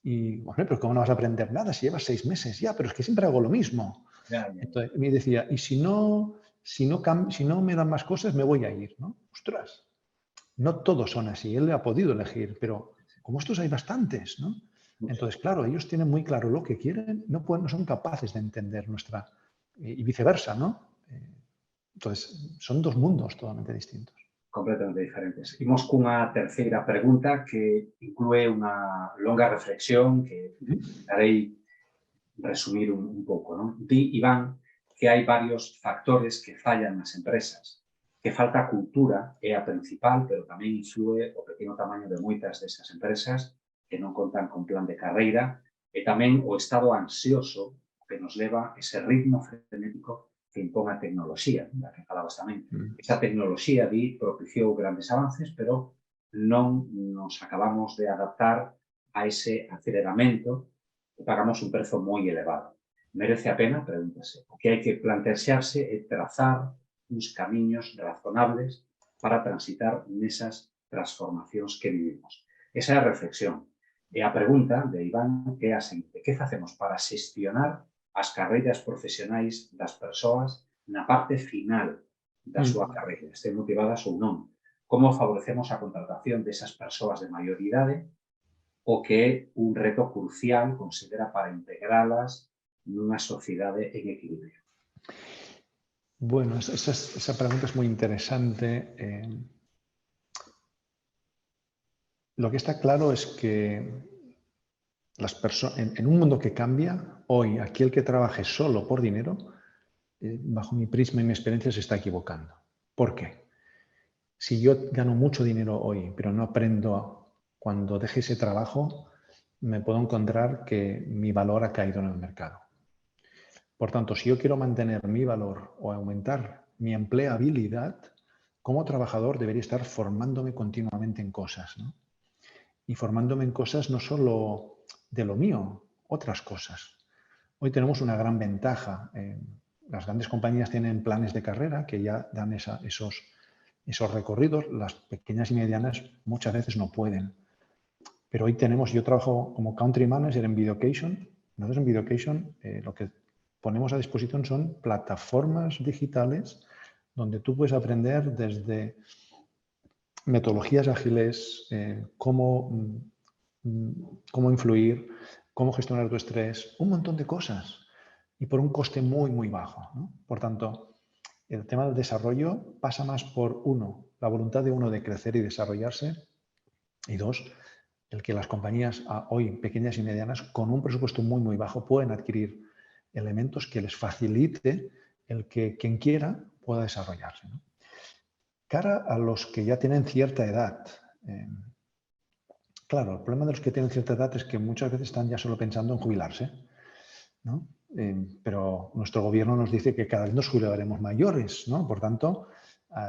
B: Y, hombre, pero ¿cómo no vas a aprender nada si llevas 6 meses? Ya, pero es que siempre hago lo mismo.
A: Ya.
B: Entonces me decía, y si no me dan más cosas, me voy a ir, ¿no? Ostras, no todos son así, él ha podido elegir, pero como estos hay bastantes, ¿no? Entonces, claro, ellos tienen muy claro lo que quieren, no son capaces de entender nuestra... Y viceversa, ¿no? Entonces, son dos mundos totalmente distintos.
A: Completamente diferentes. Imos cunha terceira pregunta que inclúe unha longa reflexión que darei resumir un pouco. Non? Di, Iván, que hai varios factores que fallan nas empresas, que falta a cultura é a principal, pero tamén influe o pequeno tamaño de moitas desas empresas que non contan con plan de carreira e tamén o estado ansioso que nos leva ese ritmo frenético que impón a tecnoloxía, da que falabas tamén. Esa tecnoloxía, di, propiciou grandes avances, pero non nos acabamos de adaptar a ese aceleramento e pagamos un prezo moi elevado. Merece a pena? Pregúntase. O que hai que plantearse é trazar uns camiños razonables para transitar nesas transformacións que vivimos. Esa é a reflexión. E a pregunta de Iván é a seguinte: que facemos para xestionar as carreiras profesionais das persoas na parte final da súa carreira, estén motivadas ou non? como favorecemos a contratación de esas persoas de maior idade o que un reto crucial considera para integralas nunha sociedade en equilibrio?
B: Bueno, esa pregunta es muy interesante. Lo que está claro es que en un mundo que cambia, hoy aquel que trabaje solo por dinero, bajo mi prisma y mi experiencia, se está equivocando. ¿Por qué? Si yo gano mucho dinero hoy, pero no aprendo cuando deje ese trabajo, me puedo encontrar que mi valor ha caído en el mercado. Por tanto, si yo quiero mantener mi valor o aumentar mi empleabilidad, como trabajador debería estar formándome continuamente en cosas, ¿no? Y formándome en cosas no solo de lo mío, otras cosas. Hoy tenemos una gran ventaja. Las grandes compañías tienen planes de carrera que ya dan esos recorridos. Las pequeñas y medianas muchas veces no pueden. Pero hoy yo trabajo como country manager en Videocation. Nosotros en Videocation lo que ponemos a disposición son plataformas digitales donde tú puedes aprender desde metodologías ágiles, cómo influir, cómo gestionar tu estrés, un montón de cosas y por un coste muy, muy bajo, ¿no? Por tanto, el tema del desarrollo pasa más por, uno, la voluntad de uno de crecer y desarrollarse, y dos, el que las compañías hoy, pequeñas y medianas, con un presupuesto muy, muy bajo, pueden adquirir elementos que les facilite el que quien quiera pueda desarrollarse, ¿no? Cara a los que ya tienen cierta edad. Claro, el problema de los que tienen cierta edad es que muchas veces están ya solo pensando en jubilarse, ¿no? Pero nuestro gobierno nos dice que cada vez nos jubilaremos mayores, ¿no? Por tanto,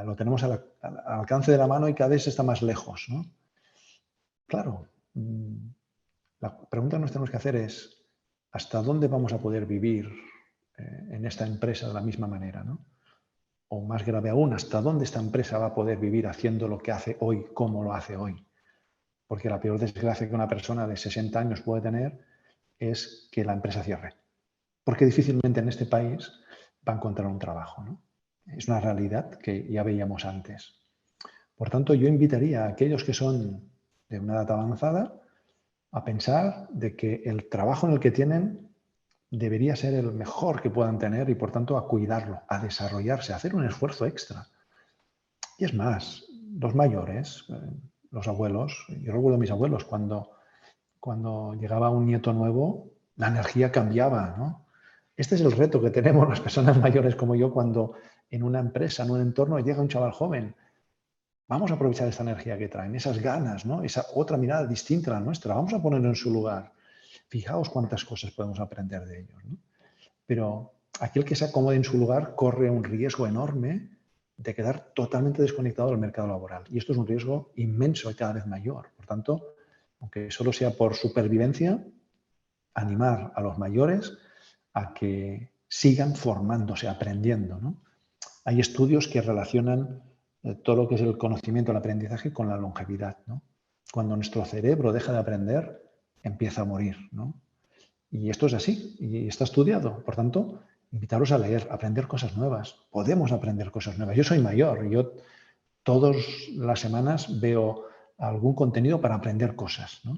B: lo tenemos al alcance de la mano y cada vez está más lejos, ¿no? Claro, la pregunta que nos tenemos que hacer es ¿hasta dónde vamos a poder vivir en esta empresa de la misma manera, ¿no? O más grave aún, ¿hasta dónde esta empresa va a poder vivir haciendo lo que hace hoy, como lo hace hoy? Porque la peor desgracia que una persona de 60 años puede tener es que la empresa cierre. Porque difícilmente en este país va a encontrar un trabajo, ¿no? Es una realidad que ya veíamos antes. Por tanto, yo invitaría a aquellos que son de una edad avanzada a pensar de que el trabajo en el que tienen debería ser el mejor que puedan tener y, por tanto, a cuidarlo, a desarrollarse, a hacer un esfuerzo extra. Y es más, los mayores, los abuelos, yo recuerdo a mis abuelos cuando llegaba un nieto nuevo, la energía cambiaba, ¿no? Este es el reto que tenemos las personas mayores como yo cuando en una empresa, en un entorno, llega un chaval joven. Vamos a aprovechar esta energía que traen, esas ganas, ¿no? Esa otra mirada distinta a la nuestra. Vamos a ponerlo en su lugar. Fijaos cuántas cosas podemos aprender de ellos, ¿no? Pero aquel que se acomode en su lugar corre un riesgo enorme de quedar totalmente desconectado del mercado laboral. Y esto es un riesgo inmenso y cada vez mayor. Por tanto, aunque solo sea por supervivencia, animar a los mayores a que sigan formándose, aprendiendo, ¿no? Hay estudios que relacionan todo lo que es el conocimiento, el aprendizaje con la longevidad, ¿no? Cuando nuestro cerebro deja de aprender, empieza a morir, ¿no? Y esto es así, y está estudiado. Por tanto, invitaros a leer, a aprender cosas nuevas. Podemos aprender cosas nuevas. Yo soy mayor y yo todas las semanas veo algún contenido para aprender cosas, ¿no?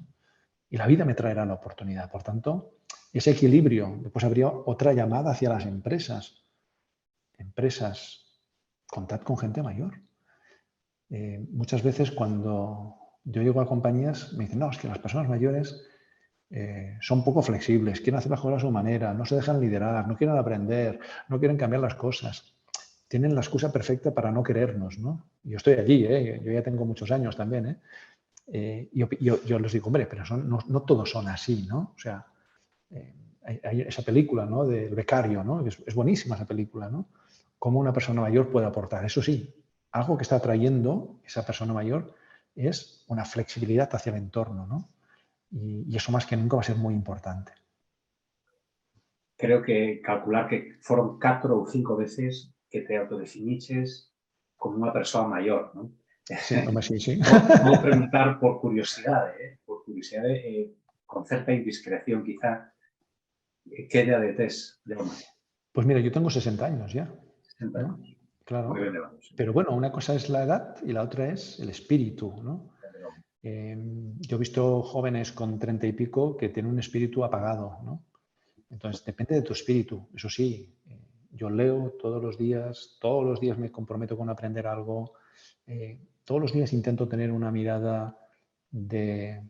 B: Y la vida me traerá la oportunidad. Por tanto, ese equilibrio. Después habría otra llamada hacia las empresas. Empresas, contad con gente mayor. Muchas veces cuando yo llego a compañías me dicen, no, es que las personas mayores son poco flexibles, quieren hacer las cosas a su manera, no se dejan liderar, no quieren aprender, no quieren cambiar las cosas. Tienen la excusa perfecta para no querernos, ¿no? Yo estoy allí, yo ya tengo muchos años también, yo les digo, hombre, pero no todos son así, ¿no? O sea, hay esa película, ¿no? Del becario, ¿no? Es buenísima esa película, ¿no? Cómo una persona mayor puede aportar. Eso sí, algo que está trayendo esa persona mayor es una flexibilidad hacia el entorno, ¿no? Y eso más que nunca va a ser muy importante.
A: Creo que calcular que foron 4 ou 5 veces que te autodefiniches como unha persoa maior, non?
B: Sí, hombre, sí.
A: Vou preguntar por curiosidade, con certa indiscreción quizá, que idade tes, Jaume?
B: Pues mira, yo tengo 60 años ya,
A: 60
B: ¿no?
A: anos.
B: claro.
A: muy elevados.
B: Pero bueno, una cosa es la edad y la otra es el espíritu, ¿no? Yo he visto jóvenes con 30 y pico que tienen un espíritu apagado, ¿no? Entonces, depende de tu espíritu. Eso sí, yo leo todos los días me comprometo con aprender algo, todos los días intento tener una mirada de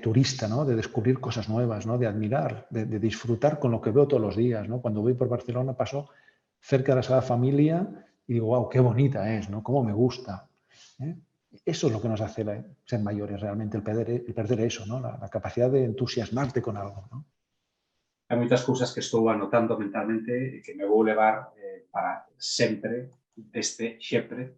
B: turista, ¿no? De descubrir cosas nuevas, ¿no? De admirar, de disfrutar con lo que veo todos los días, ¿no? Cuando voy por Barcelona paso cerca de la Sagrada Familia y digo, wow, qué bonita es, ¿no? Cómo me gusta. ¿Eh? Eso es lo que nos hace ser mayores realmente, el perder eso, ¿no? La capacidad de entusiasmarte con algo, ¿no?
A: Hay muchas cosas que estou anotando mentalmente que me vou levar para sempre, sempre,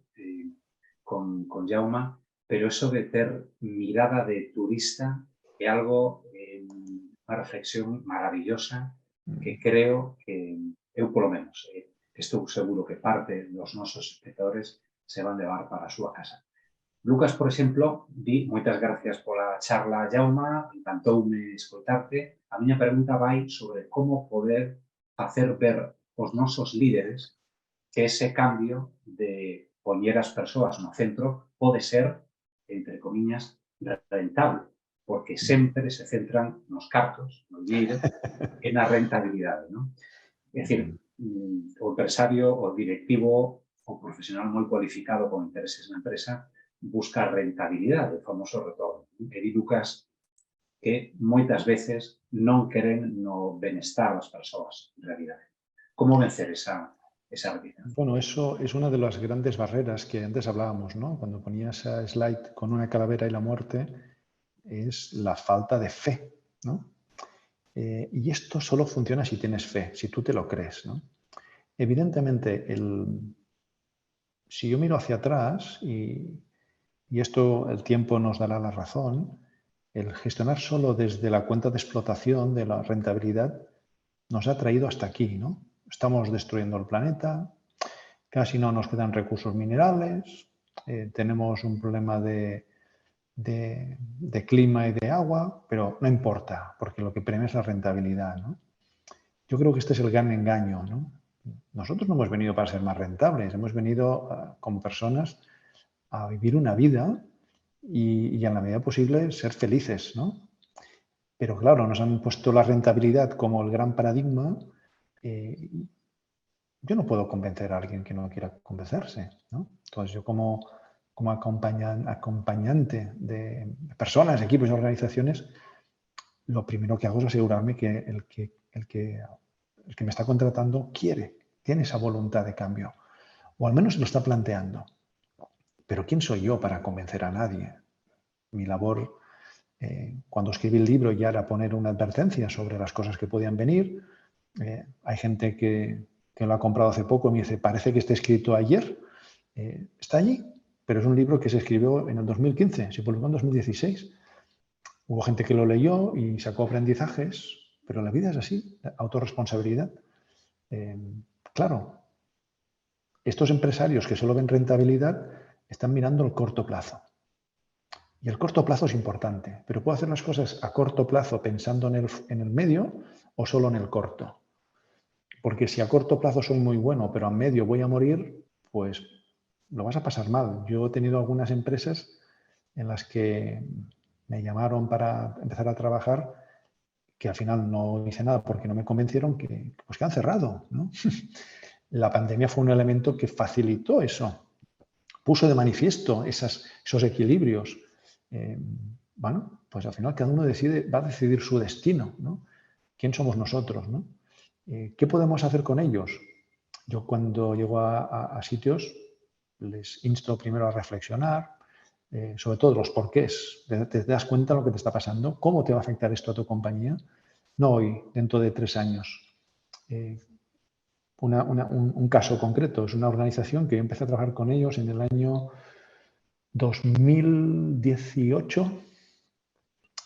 A: con Jaume, pero eso de ter mirada de turista é algo, unha reflexión maravillosa que creo que eu, polo menos, estou seguro que parte dos nosos espectadores se van levar para a súa casa. Lucas, por exemplo, di moitas gracias pola charla, Jaume, encantoume escoitarte. A miña pregunta vai sobre como poder facer ver aos nosos líderes que ese cambio de poñer as persoas no centro pode ser, entre comillas, rentable, porque sempre se centran nos cartos, no dinheiro, e na rentabilidade, non? É dicir, o empresario, o directivo, o profesional moi cualificado con intereses na empresa busca rentabilidade, o famoso retorno. E di Lucas que moitas veces non queren no benestar das persoas, en realidade. Como vencer esa reticencia?
B: Bueno, eso es una de las grandes barreras que antes hablábamos, ¿no? Cuando ponías esa slide con una calavera y la muerte, es la falta de fe, ¿no? Y esto solo funciona si tienes fe, si tú te lo crees, ¿no? Evidentemente, si yo miro hacia atrás, y esto el tiempo nos dará la razón, el gestionar solo desde la cuenta de explotación de la rentabilidad nos ha traído hasta aquí, ¿no? Estamos destruyendo el planeta, casi no nos quedan recursos minerales, tenemos un problema de clima y de agua, pero no importa, porque lo que premia es la rentabilidad, ¿no? Yo creo que este es el gran engaño, ¿no? Nosotros no hemos venido para ser más rentables, hemos venido como personas a vivir una vida y en la medida posible ser felices, ¿no? Pero claro, nos han puesto la rentabilidad como el gran paradigma. Yo no puedo convencer a alguien que no quiera convencerse, ¿no? Entonces yo como acompañante de personas, equipos y organizaciones, lo primero que hago es asegurarme que el que me está contratando tiene esa voluntad de cambio, o al menos lo está planteando. Pero ¿quién soy yo para convencer a nadie? Mi labor, cuando escribí el libro, ya era poner una advertencia sobre las cosas que podían venir. Hay gente que lo ha comprado hace poco y me dice, parece que está escrito ayer. Está allí, pero es un libro que se escribió en el 2015, se publicó en 2016. Hubo gente que lo leyó y sacó aprendizajes, pero la vida es así, autorresponsabilidad. Claro, estos empresarios que solo ven rentabilidad están mirando el corto plazo. Y el corto plazo es importante, pero puedo hacer las cosas a corto plazo pensando en el medio o solo en el corto. Porque si a corto plazo soy muy bueno, pero a medio voy a morir, pues lo vas a pasar mal. Yo he tenido algunas empresas en las que me llamaron para empezar a trabajar que al final no hice nada porque no me convencieron que han cerrado, ¿no? La pandemia fue un elemento que facilitó eso, puso de manifiesto esos equilibrios. Bueno, pues al final cada uno va a decidir su destino, ¿no? ¿Quién somos nosotros, no? ¿Qué podemos hacer con ellos? Yo cuando llego a sitios les insto primero a reflexionar, sobre todo los porqués. Te das cuenta de lo que te está pasando, cómo te va a afectar esto a tu compañía, no hoy, dentro de 3 años. Un caso concreto, es una organización que yo empecé a trabajar con ellos en el año 2018.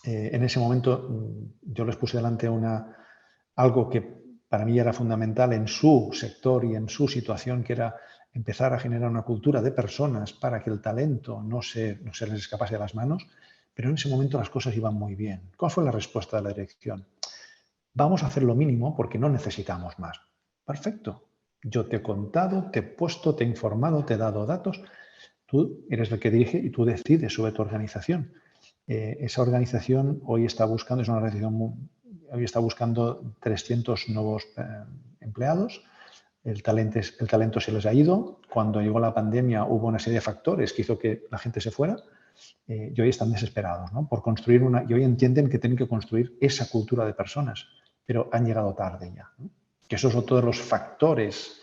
B: En ese momento yo les puse delante algo que para mí era fundamental en su sector y en su situación, que era empezar a generar una cultura de personas para que el talento no se les escapase de las manos, pero en ese momento las cosas iban muy bien. ¿Cuál fue la respuesta de la dirección? Vamos a hacer lo mínimo porque no necesitamos más. Perfecto. Yo te he contado, te he puesto, te he informado, te he dado datos. Tú eres el que dirige y tú decides sobre tu organización. Esa organización hoy está buscando, es una organización hoy está buscando 300 nuevos empleados. El talento se les ha ido. Cuando llegó la pandemia hubo una serie de factores que hizo que la gente se fuera. Y hoy están desesperados, ¿no? Por construir y hoy entienden que tienen que construir esa cultura de personas, pero han llegado tarde ya, ¿no? Que esos son todos los factores.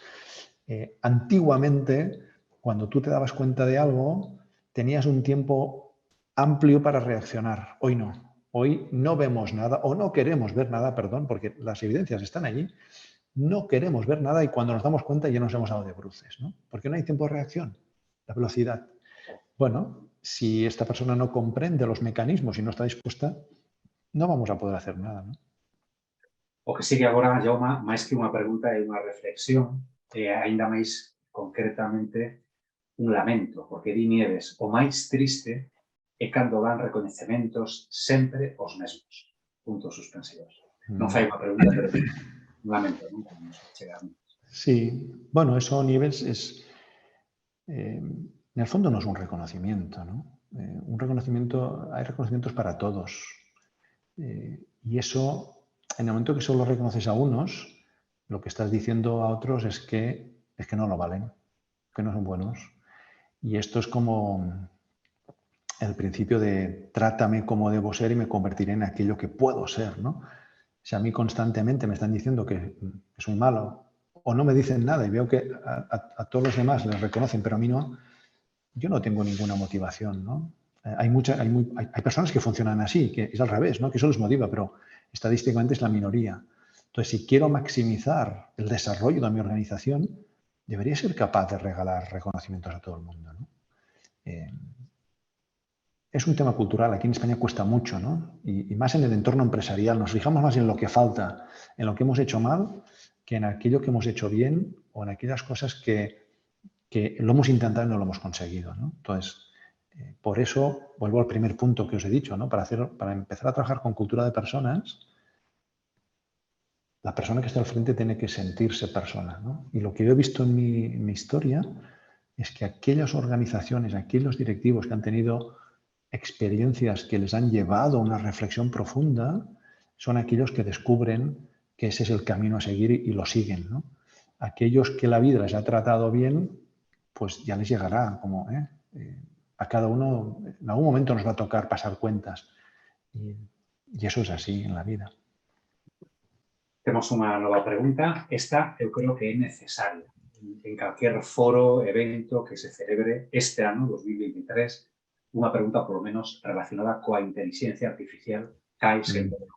B: Antiguamente, cuando tú te dabas cuenta de algo, tenías un tiempo amplio para reaccionar. Hoy no. Hoy no vemos nada o no queremos ver nada, perdón, porque las evidencias están allí. No queremos ver nada y cuando nos damos cuenta ya nos hemos dado de bruces, ¿no? Porque no hay tiempo de reacción, la velocidad. Bueno, si esta persona no comprende los mecanismos y no está dispuesta, no vamos a poder hacer nada, ¿no?
A: O que sigue agora, Jaume, máis que unha pregunta é unha reflexión, aínda máis concretamente un lamento, porque di Nieves, o máis triste é cando dan recoñecementos sempre os mesmos. Puntos suspensivos. Non fai unha pregunta, pero un lamento, non? Como nos chega a mí.
B: Sí, bueno, eso, Nieves, en el fondo no es un reconocimiento, ¿no? Un reconocimiento, hay reconocimientos para todos. Y eso, en el momento que solo reconoces a unos, lo que estás diciendo a otros es que no lo valen, que no son buenos. Y esto es como el principio de trátame como debo ser y me convertiré en aquello que puedo ser, ¿no? Si a mí constantemente me están diciendo que soy malo o no me dicen nada y veo que a todos los demás les reconocen, pero a mí no, yo no tengo ninguna motivación, ¿no? Hay personas que funcionan así, que es al revés, ¿no? Que eso les motiva, pero estadísticamente es la minoría. Entonces, si quiero maximizar el desarrollo de mi organización, debería ser capaz de regalar reconocimientos a todo el mundo, ¿no? Es un tema cultural, aquí en España cuesta mucho, ¿no? Y más en el entorno empresarial. Nos fijamos más en lo que falta, en lo que hemos hecho mal, que en aquello que hemos hecho bien o en aquellas cosas que lo hemos intentado y no lo hemos conseguido, ¿no? Entonces, por eso, vuelvo al primer punto que os he dicho, ¿no? Para empezar a trabajar con cultura de personas, la persona que está al frente tiene que sentirse persona, ¿no? Y lo que yo he visto en mi historia es que aquellas organizaciones, aquellos directivos que han tenido experiencias que les han llevado a una reflexión profunda, son aquellos que descubren que ese es el camino a seguir y lo siguen, ¿no? Aquellos que la vida les ha tratado bien, pues ya les llegará, como a cada uno, en algún momento nos va a tocar pasar cuentas. Y eso es así en la vida.
A: Temos unha nova pregunta. Esta eu creo que é necesaria en calquer foro, evento que se celebre este ano, 2023, unha pregunta polo menos relacionada coa inteligencia artificial cae sempre.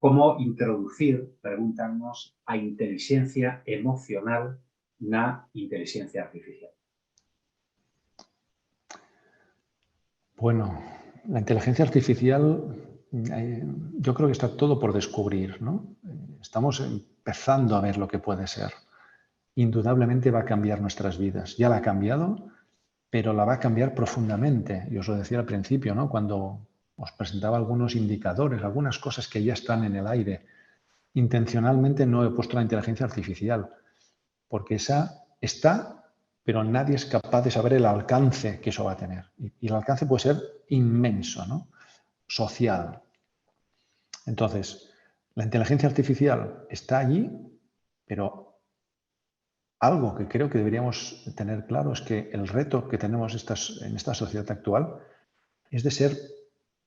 A: Como introducir, pregúntanos, a inteligencia emocional na inteligencia artificial?
B: Bueno, la inteligencia artificial, yo creo que está todo por descubrir, ¿no? Estamos empezando a ver lo que puede ser. Indudablemente va a cambiar nuestras vidas. Ya la ha cambiado, pero la va a cambiar profundamente. Y os lo decía al principio, ¿no? Cuando os presentaba algunos indicadores, algunas cosas que ya están en el aire. Intencionalmente no he puesto la inteligencia artificial, porque esa está, pero nadie es capaz de saber el alcance que eso va a tener. Y el alcance puede ser inmenso, ¿no? Social. Entonces, la inteligencia artificial está allí, pero algo que creo que deberíamos tener claro es que el reto que tenemos en esta sociedad actual es de ser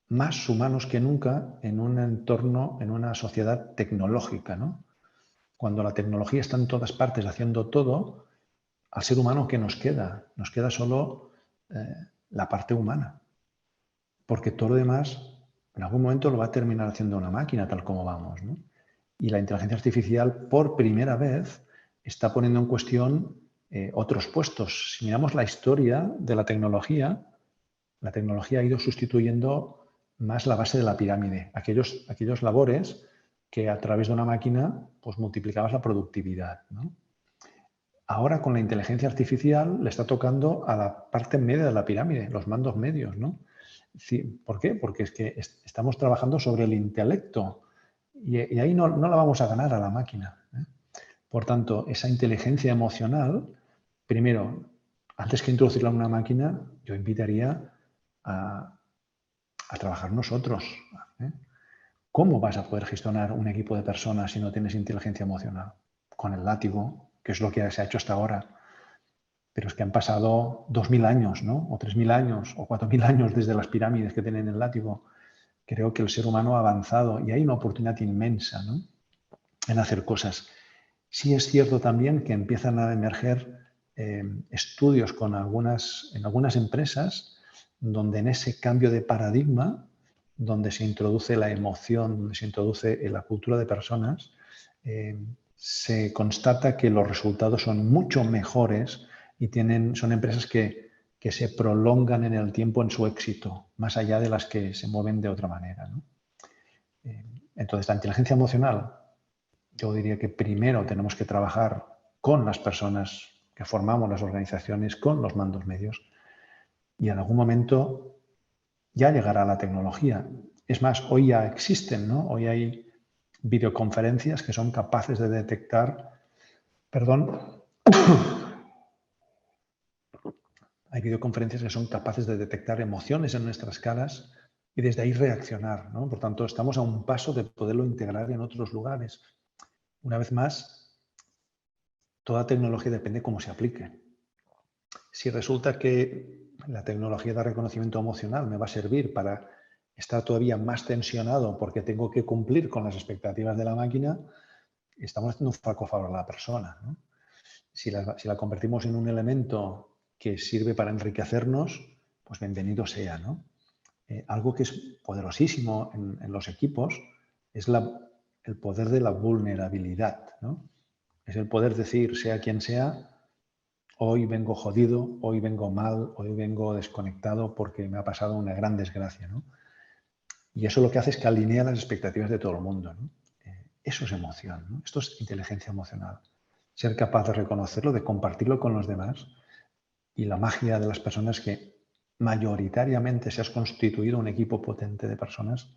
B: más humanos que nunca en un entorno, en una sociedad tecnológica, ¿no? Cuando la tecnología está en todas partes haciendo todo, al ser humano, ¿qué nos queda? Nos queda solo la parte humana. Porque todo lo demás, en algún momento lo va a terminar haciendo una máquina, tal como vamos, ¿no? Y la inteligencia artificial, por primera vez, está poniendo en cuestión otros puestos. Si miramos la historia de la tecnología ha ido sustituyendo más la base de la pirámide, aquellos labores que a través de una máquina pues multiplicabas la productividad, ¿no? Ahora con la inteligencia artificial le está tocando a la parte media de la pirámide, los mandos medios, ¿no? ¿Por qué? Porque es que estamos trabajando sobre el intelecto y ahí no la vamos a ganar a la máquina, ¿eh? Por tanto, esa inteligencia emocional, primero, antes que introducirla en una máquina, yo invitaría a trabajar nosotros. ¿Cómo vas a poder gestionar un equipo de personas si no tienes inteligencia emocional? Con el látigo, que es lo que se ha hecho hasta ahora. Pero es que han pasado 2000 años, ¿no? O 3000 años, o 4000 años desde las pirámides que tienen el látigo. Creo que el ser humano ha avanzado y hay una oportunidad inmensa, ¿no?, en hacer cosas. Sí es cierto también que empiezan a emerger estudios en algunas empresas donde en ese cambio de paradigma, donde se introduce la emoción, donde se introduce la cultura de personas, se constata que los resultados son mucho mejores y son empresas que se prolongan en el tiempo en su éxito, más allá de las que se mueven de otra manera, ¿no? Entonces, la inteligencia emocional, yo diría que primero tenemos que trabajar con las personas que formamos las organizaciones, con los mandos medios, y en algún momento ya llegará la tecnología. Es más, hoy ya existen, ¿no? Hoy hay videoconferencias que son capaces de detectar, hay videoconferencias que son capaces de detectar emociones en nuestras caras y desde ahí reaccionar, ¿no? Por tanto, estamos a un paso de poderlo integrar en otros lugares. Una vez más, toda tecnología depende cómo se aplique. Si resulta que la tecnología de reconocimiento emocional me va a servir para estar todavía más tensionado porque tengo que cumplir con las expectativas de la máquina, estamos haciendo un flaco favor a la persona, ¿no? Si la convertimos en un elemento que sirve para enriquecernos, pues bienvenido sea, ¿no? Algo que es poderosísimo en los equipos es el poder de la vulnerabilidad, ¿no? Es el poder decir, sea quien sea, hoy vengo jodido, hoy vengo mal, hoy vengo desconectado porque me ha pasado una gran desgracia, ¿no? Y eso lo que hace es que alinea las expectativas de todo el mundo, ¿no? Eso es emoción, ¿no? Esto es inteligencia emocional. Ser capaz de reconocerlo, de compartirlo con los demás, y la magia de las personas que mayoritariamente se has constituido un equipo potente de personas,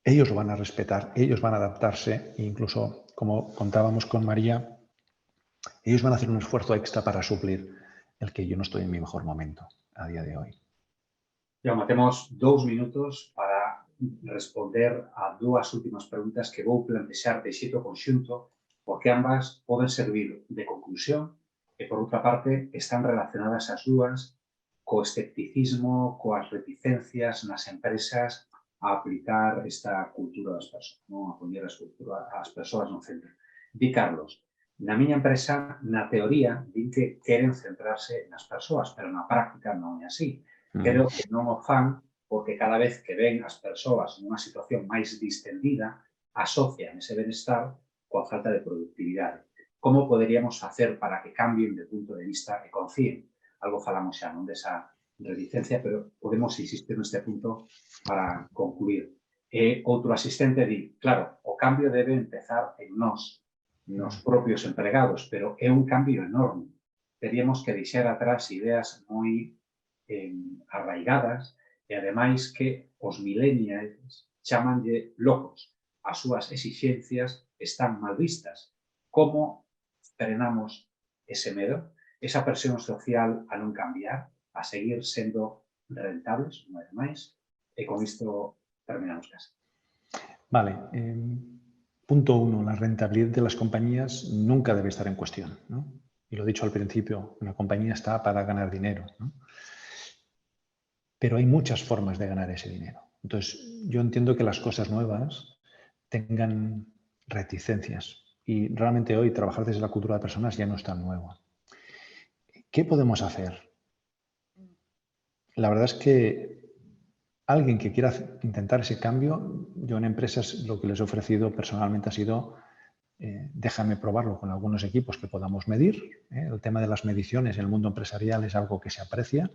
B: ellos lo van a respetar, ellos van a adaptarse e incluso, como contábamos con María, ellos van a hacer un esfuerzo extra para suplir el que yo no estoy en mi mejor momento a día de hoy.
A: Jaume, temos 2 minutos para responder a 2 últimas preguntas que vou plantexar de xeito conxunto porque ambas poden servir de conclusión e, por outra parte, están relacionadas as dúas co escepticismo, coas reticencias nas empresas a aplicar esta cultura das persoas, non? A poñer as persoas no centro. Di Carlos, na miña empresa, na teoría, din que queren centrarse nas persoas, pero na práctica non é así. Creo que non o fan porque cada vez que ven as persoas nunha situación máis distendida, asocian ese benestar coa falta de productividade. Como poderíamos facer para que cambien de punto de vista e confíen? Algo falamos xa, non, desa reticencia, pero podemos insistir neste punto para concluir. Outro asistente di, claro, o cambio debe empezar en nós, nos propios empregados, pero é un cambio enorme. Teríamos que deixar atrás ideas moi arraigadas e, ademais, que os millennials chamanlle locos. As súas exixencias están mal vistas. Como frenamos ese medo, esa presión social a non cambiar, a seguir sendo rentables, unha vez máis? E con isto terminamos casi.
B: Vale. Punto 1. La rentabilidad de las compañías nunca debe estar en cuestión, ¿no? Y lo he dicho al principio, una compañía está para ganar dinero, ¿no? Pero hay muchas formas de ganar ese dinero. Entonces, yo entiendo que las cosas nuevas tengan reticencias y realmente hoy trabajar desde la cultura de personas ya no es tan nuevo. ¿Qué podemos hacer? La verdad es que alguien que quiera intentar ese cambio, yo en empresas lo que les he ofrecido personalmente ha sido déjame probarlo con algunos equipos que podamos medir. El tema de las mediciones en el mundo empresarial es algo que se aprecia.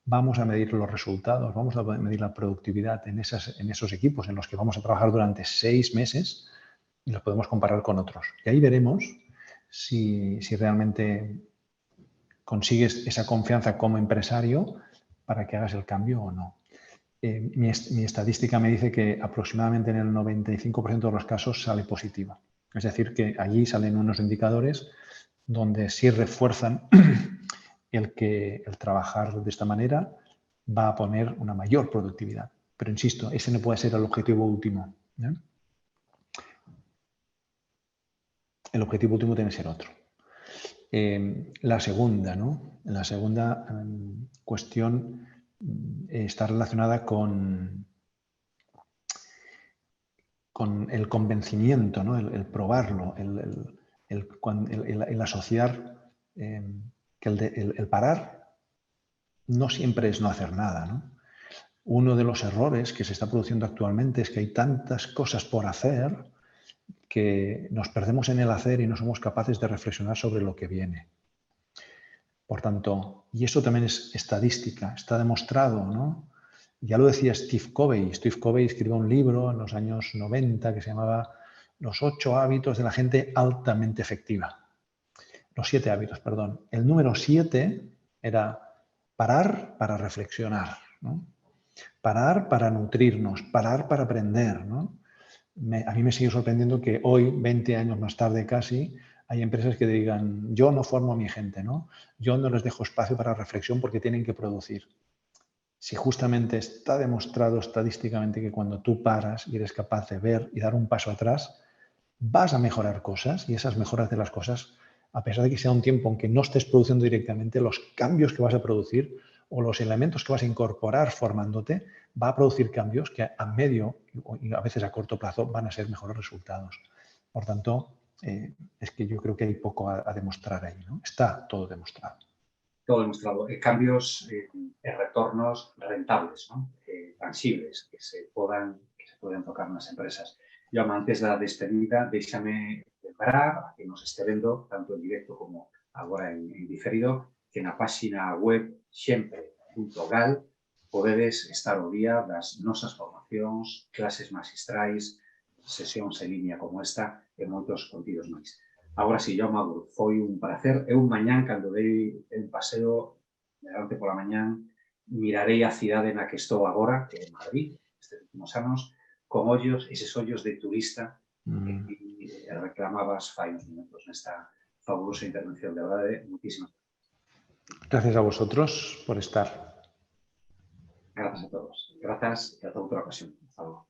B: Vamos a medir los resultados, vamos a medir la productividad en esos equipos en los que vamos a trabajar durante 6 meses y los podemos comparar con otros. Y ahí veremos si realmente consigues esa confianza como empresario para que hagas el cambio o no. Mi estadística me dice que aproximadamente en el 95% de los casos sale positiva. Es decir, que allí salen unos indicadores donde sí refuerzan el que el trabajar de esta manera va a poner una mayor productividad. Pero insisto, ese no puede ser el objetivo último, ¿eh? El objetivo último tiene que ser otro. La segunda, ¿no? La segunda cuestión está relacionada con el convencimiento, ¿no? El probarlo, el asociar que el parar no siempre es no hacer nada, ¿no? Uno de los errores que se está produciendo actualmente es que hay tantas cosas por hacer que nos perdemos en el hacer y no somos capaces de reflexionar sobre lo que viene. Por tanto, y eso también es estadística, está demostrado, ¿no? Ya lo decía Steve Covey. Steve Covey escribió un libro en los años 90 que se llamaba Los 8 hábitos de la gente altamente efectiva. Los 7 hábitos, perdón. El número 7 era parar para reflexionar, ¿no? Parar para nutrirnos, parar para aprender, ¿no? A mí me sigue sorprendiendo que hoy, 20 años más tarde casi, hay empresas que digan, yo no formo a mi gente, ¿no? Yo no les dejo espacio para reflexión porque tienen que producir. Si justamente está demostrado estadísticamente que cuando tú paras y eres capaz de ver y dar un paso atrás, vas a mejorar cosas y esas mejoras de las cosas, a pesar de que sea un tiempo en que no estés produciendo directamente, los cambios que vas a producir o los elementos que vas a incorporar formándote, va a producir cambios que a medio y a veces a corto plazo van a ser mejores resultados. Por tanto, es que yo creo que hay poco a demostrar ahí, ¿no? Está todo demostrado.
A: Todo demostrado. Cambios retornos rentables, ¿no? Tangibles, que se pueden tocar en las empresas. Jo, antes da despedida, déixame lembrar a que nos este vendo, tanto en directo como agora en diferido, que na páxina web xempre.gal podedes estar ao día das nosas formacións, clases magistrais, sesións en línea como esta e moitos contidos máis. Agora si, Jaume Agur, foi un placer. Eu mañán, cando dei un paseo delante pola mañán, mirarei a cidade na que estou agora, que é Madrid, estes últimos anos, con ollos, eses ollos de turista que reclamabas fai uns minutos nesta fabulosa intervención. De verdade, muchísimas gracias.
B: Gracias a vosotros por estar.
A: Gracias a todos. Gracias y hasta otra ocasión. Hasta luego.